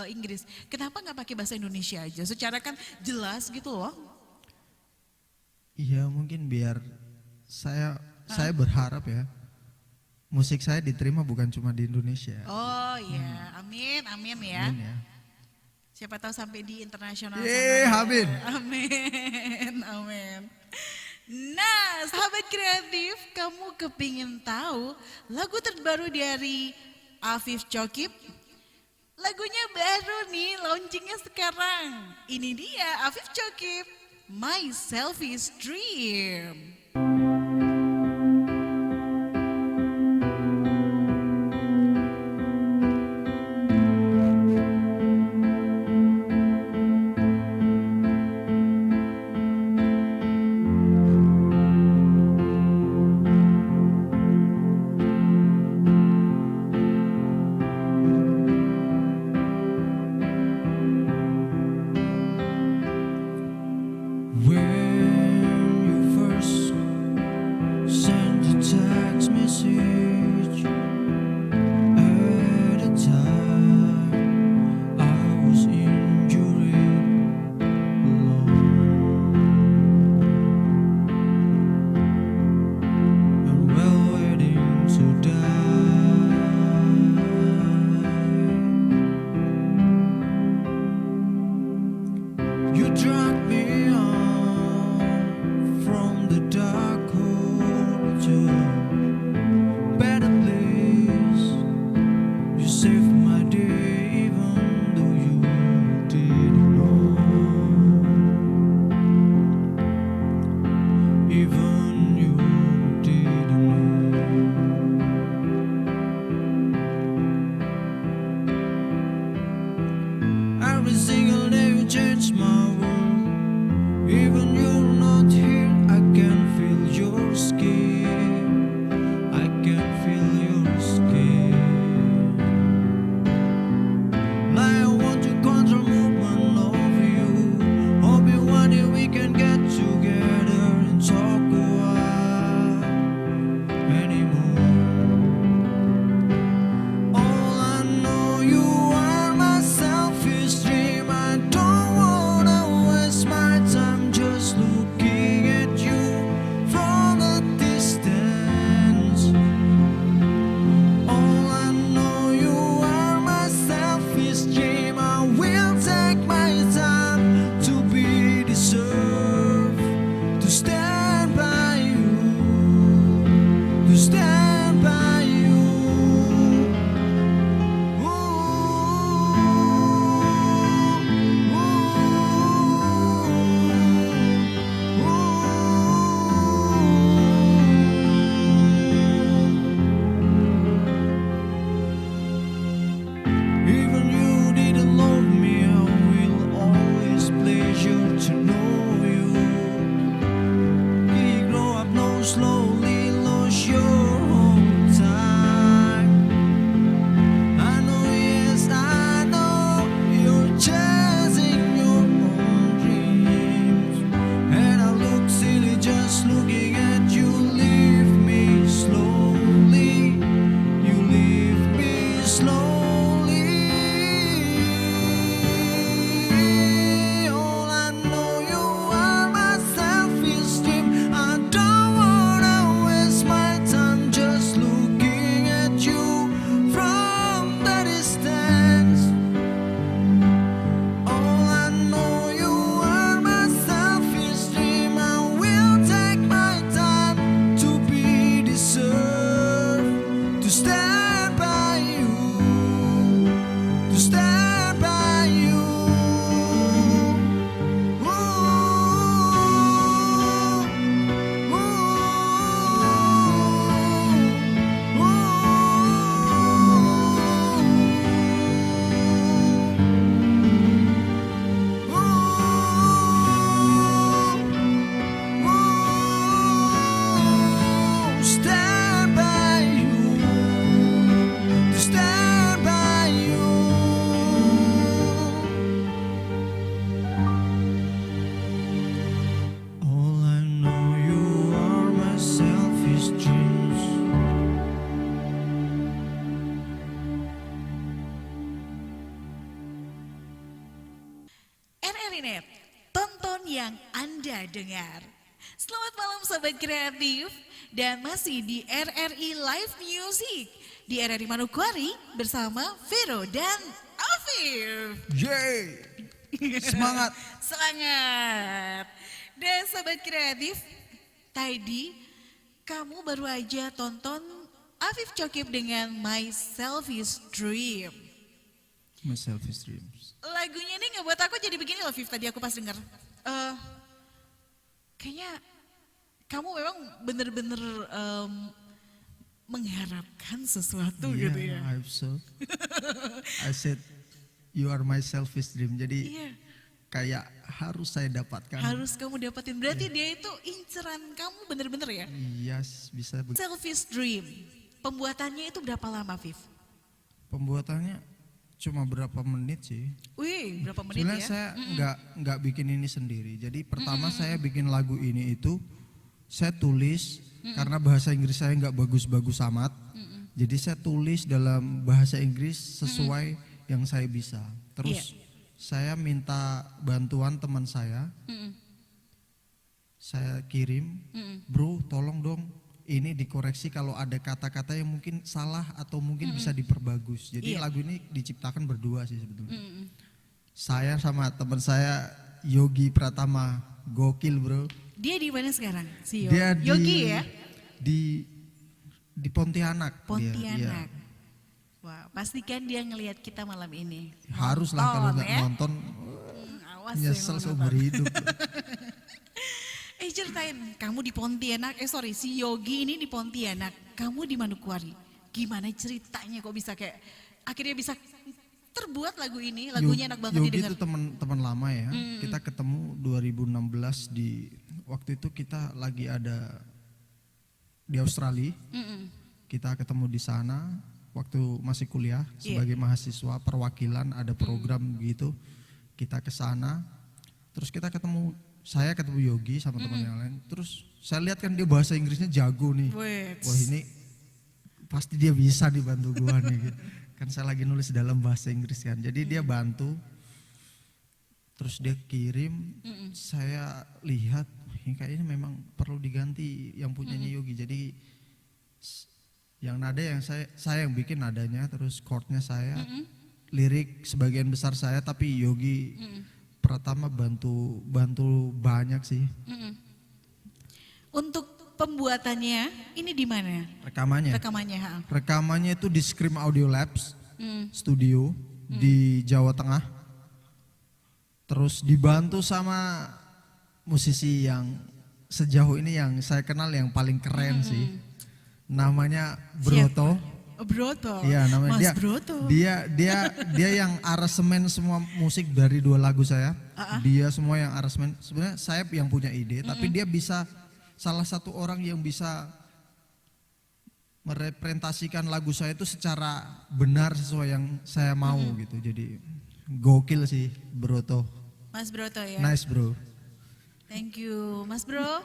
Inggris? Kenapa nggak pakai bahasa Indonesia aja? Secara kan jelas gitu loh. Iya mungkin biar saya berharap ya musik saya diterima bukan cuma di Indonesia. Oh iya, amin, amin ya. Amin ya. Siapa tahu sampai di internasional. Yeay, sana. amin. Amin, amin. Nah, sahabat kreatif, kamu kepingin tahu lagu terbaru dari Afif Chokip? Lagunya baru nih, launchingnya sekarang. Ini dia Afif Chokip, My Selfish Dream. When you first sent a text message, at the time I was injured alone and well waiting to die. You dragged me on from the dark hole to a better place. You saved my day even though you didn't know. Even you didn't know. Every single day you change my world. Even you're not here, I can feel your skin. I can feel your skin. Like I want to control movement of you. Hoping one day we can get together and talk a while anymore. All I know, you are my selfish dream. I don't wanna waste my time just looking at you from a distance. All I know, you are my selfish dream. I will take my time to be deserved, to stand by you, to stand by you. Even you didn't love me, I will always pleasure to know you. You grow up, no, slowly lost your own time. I know, yes, I know you're chasing your own dreams, and I look silly just looking at you. Leave me slowly, you leave me slowly. All I know, you are my selfish dream. I don't wanna kita dengar. Selamat malam Sobat Kreatif dan masih di RRI Live Music di RRI Manokwari bersama Vero dan Afif. Yeay, semangat. Semangat. Dan Sobat Kreatif, tadi kamu baru aja tonton Afif Chokip dengan My Selfish Dream. My selfish dreams. Lagunya ini ngebuat aku jadi begini loh Viv, tadi aku pas denger. Kayaknya kamu memang bener-bener mengharapkan sesuatu gitu ya. I hope so. I said you are my selfish dream. Jadi Iya, kayak harus saya dapatkan. harus kamu dapatin. Berarti dia itu inceran kamu bener-bener ya. Yes, bisa begitu. Selfish Dream, pembuatannya itu berapa lama Viv? Pembuatannya cuma berapa menit sih. Wih, berapa menit Sebenarnya ya? saya nggak bikin ini sendiri. Jadi pertama saya bikin lagu ini itu saya tulis karena bahasa Inggris saya nggak bagus-bagus amat. Jadi saya tulis dalam bahasa Inggris sesuai yang saya bisa. Terus saya minta bantuan teman saya. Saya kirim, bro tolong dong ini dikoreksi kalau ada kata-kata yang mungkin salah atau mungkin bisa diperbagus. Jadi lagu ini diciptakan berdua sih sebetulnya. Saya sama teman saya Yogi Pratama, gokil bro. Dia di mana sekarang? Si Dia Yogi ya? Di Pontianak. Pontianak. Wah, pastikan dia ngelihat kita malam ini. Harus lah kalau nggak ya. nonton Awas nyesel ya, seumur hidup. ceritain, kamu di Pontianak, si Yogi ini di Pontianak, kamu di Manokwari. Gimana ceritanya kok bisa kayak, akhirnya bisa terbuat lagu ini, lagunya enak banget Yogi didengar. itu teman lama ya. Kita ketemu 2016 waktu itu kita lagi ada di Australia. Kita ketemu di sana waktu masih kuliah sebagai mahasiswa perwakilan ada program gitu. Kita ke sana. Terus kita ketemu Yogi sama teman yang lain. Terus saya lihat kan dia bahasa Inggrisnya jago nih. Wah ini pasti dia bisa dibantu gua nih gitu. Kan saya lagi nulis dalam bahasa Inggris kan. Jadi dia bantu. Terus dia kirim, saya lihat ini kayaknya memang perlu diganti yang punyanya Yogi. Jadi yang nada yang saya yang bikin nadanya, terus chordnya saya, lirik sebagian besar saya, tapi Yogi Pratama bantu banyak sih. Untuk pembuatannya ini di mana? Rekamannya Ha. Rekamannya itu di Scream Audio Labs studio di Jawa Tengah. Terus dibantu sama musisi yang sejauh ini yang saya kenal yang paling keren sih. Namanya Broto. Broto. Iya namanya Mas dia. Broto. Dia yang aransemen semua musik dari 2 lagu saya. Dia semua yang aransemen. Sebenarnya saya yang punya ide, tapi dia bisa salah satu orang yang bisa merepresentasikan lagu saya itu secara benar sesuai yang saya mau gitu. Jadi gokil sih Broto. Mas Broto ya. Nice bro. Thank you Mas Bro.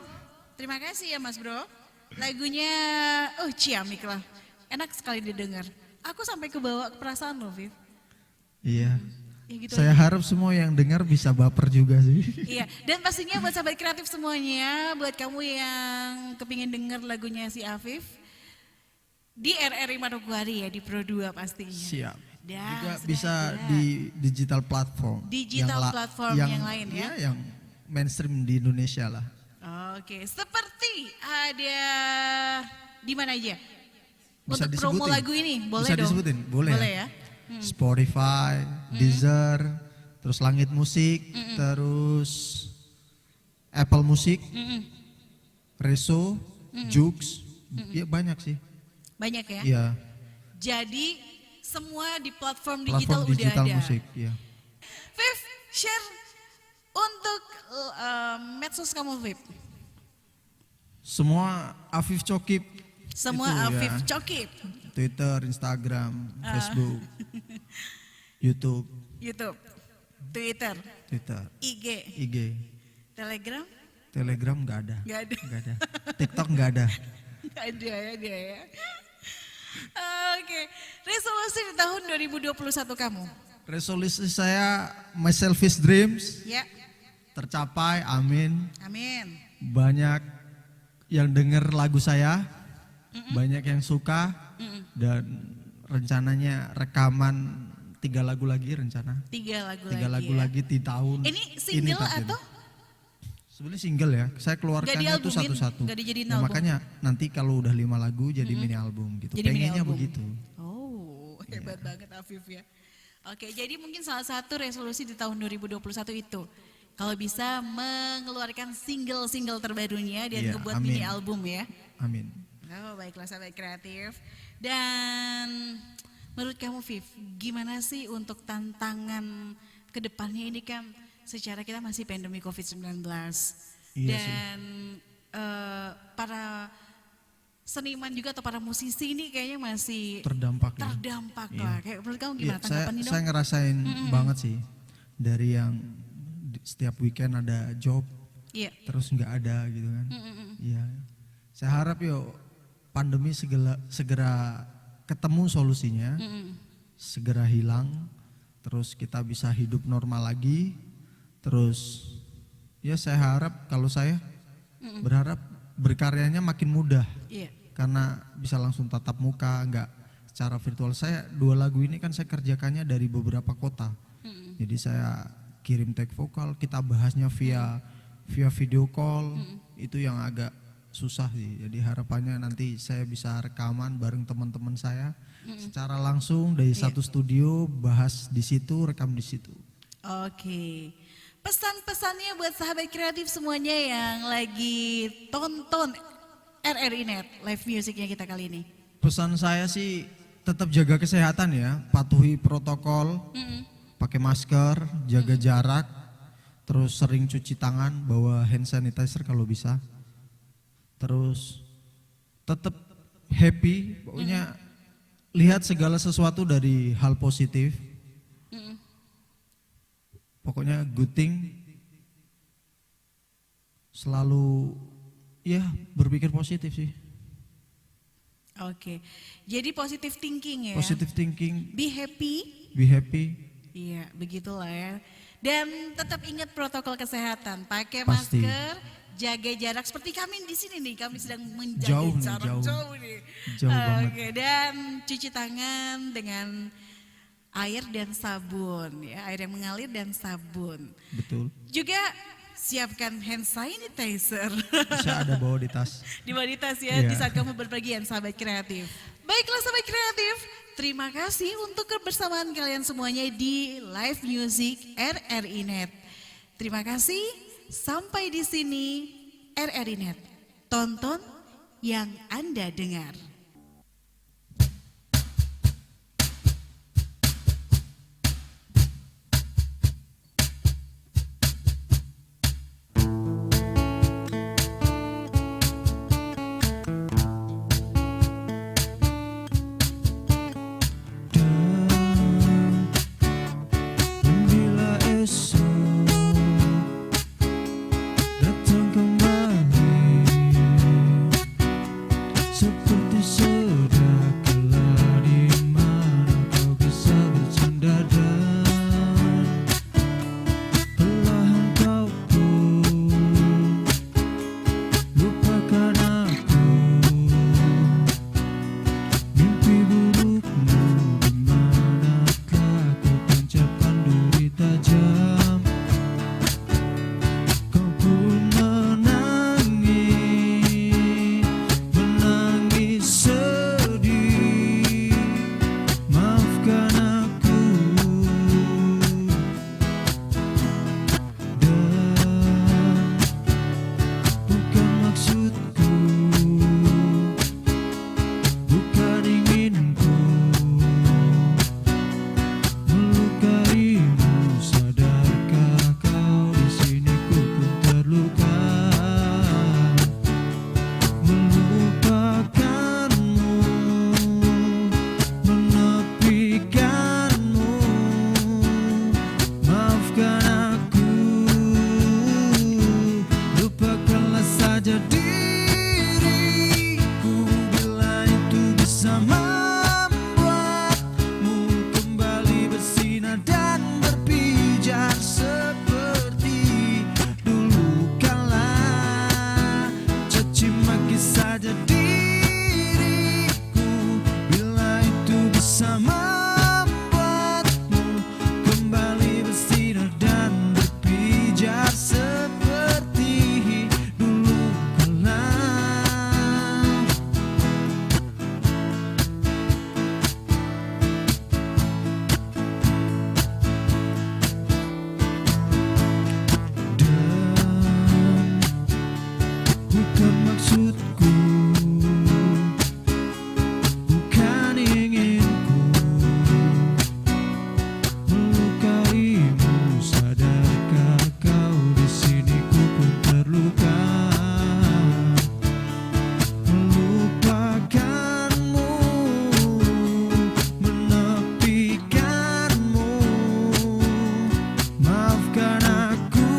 Terima kasih ya Mas Bro. Lagunya ciamik lah. Enak sekali didengar. Aku sampai kebawa ke perasaan loh Viv. Iya. Ya gitu Saya aja. harap semua yang dengar bisa baper juga sih. Iya, dan pastinya buat sahabat kreatif semuanya, buat kamu yang kepingin denger lagunya si Afif, di RRI Manokwari ya, di Pro 2 pastinya. Siap. Dan Juga sudah bisa ada. di digital platform. Platform yang lain ya? Iya, yang mainstream di Indonesia lah. Oke, seperti ada di mana aja? Bisa Untuk promo disebutin? lagu ini, boleh Bisa dong? disebutin? Boleh ya? Spotify, Deezer, terus Langit Musik, terus Apple Music, Reso, Joox, ya banyak sih. Banyak ya? Iya, Jadi semua di platform platform digital, digital udah ada. musik. Iya. Viv, share untuk medsos kamu Viv. Semua Afif Chokip. Semua itu, Afif ya. Chokip. Twitter, Instagram, Facebook, YouTube, Twitter, IG, Telegram, nggak ada. Nggak ada. Nggak ada. TikTok nggak ada. Nggak ada ya dia ya. Oke, resolusi di tahun 2021 kamu? Resolusi saya My Selfish Dreams. Ya. tercapai, amin. Amin. Banyak yang denger lagu saya, banyak yang suka, dan rencananya rekaman 3 lagu lagi rencana. 3 lagu ya. lagi di tahun Ini single targetnya. atau? Sebenarnya single ya, saya keluarkannya tuh dialbumin, satu-satu. nggak dijadiin Ya, album? makanya nanti kalau udah 5 lagu jadi mini album gitu. Jadi mini Pengennya album. begitu. Oh, hebat banget Afif ya. Oke, jadi mungkin salah satu resolusi di tahun 2021 itu kalau bisa mengeluarkan single-single terbarunya dan Iya, ngebuat amin. mini album ya. Amin. Oh, baiklah sahabat kreatif. Dan menurut kamu Viv, gimana sih untuk tantangan ke depannya ini kan secara kita masih pandemi COVID-19. Iya Dan para seniman juga atau para musisi ini kayaknya masih Terdampak ya. terdampak Iya. lah. Kayak menurut kamu Iya, gimana tanggapannya saya dong? ngerasain banget sih dari yang setiap weekend ada job Iya. terus nggak ada gitu kan. Iya. Saya harap yo pandemi segera ketemu solusinya, segera hilang, terus kita bisa hidup normal lagi, terus ya saya harap kalau saya berharap berkaryanya makin mudah. Iya. Karena bisa langsung tatap muka, nggak secara virtual. Saya 2 lagu ini kan saya kerjakannya dari beberapa kota. Jadi saya kirim tag vokal, kita bahasnya via video call. Itu yang agak susah sih. Jadi harapannya nanti saya bisa rekaman bareng teman-teman saya secara langsung dari satu studio, bahas di situ, rekam di situ. Oke. Pesan-pesannya buat sahabat kreatif semuanya yang lagi tonton RRI Net live musicnya kita kali ini. Pesan saya sih tetap jaga kesehatan ya, patuhi protokol, pakai masker, jaga jarak, terus sering cuci tangan, bawa hand sanitizer kalau bisa. Terus tetap happy, pokoknya lihat segala sesuatu dari hal positif. Pokoknya good thing, selalu ya berpikir positif sih. Oke. Jadi positive thinking ya. Positive thinking, Be happy. be happy. Iya, begitulah ya. Dan tetap ingat protokol kesehatan, pakai Pasti. masker, jaga jarak seperti kami di sini nih, kami sedang menjaga Jauh nih, jarak jauh. jauh nih. Jauh banget. Oke, dan cuci tangan dengan air dan sabun ya, air yang mengalir dan sabun. Betul. Juga siapkan hand sanitizer Saya ada bawa di tas. di tas ya Iya. di saat kamu berpergian sahabat kreatif. Baiklah sahabat kreatif, terima kasih untuk kebersamaan kalian semuanya di Live Music RRI Net. Terima kasih, sampai di sini RRI Net. Tonton yang Anda dengar. Bila esok datang kembali seperti Bukan maksudku, bukan inginku melukaimu. Sadarkah kau di sini ku pun terluka, melupakanmu, menepikanmu. Maafkan aku,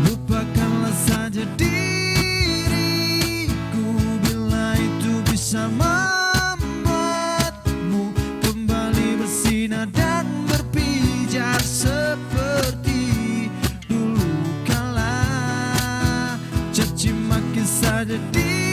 lupakanlah saja diriku bila itu bisa membuatmu kembali bersinar dan berpijar seperti dulu kala. Caci maki saja diriku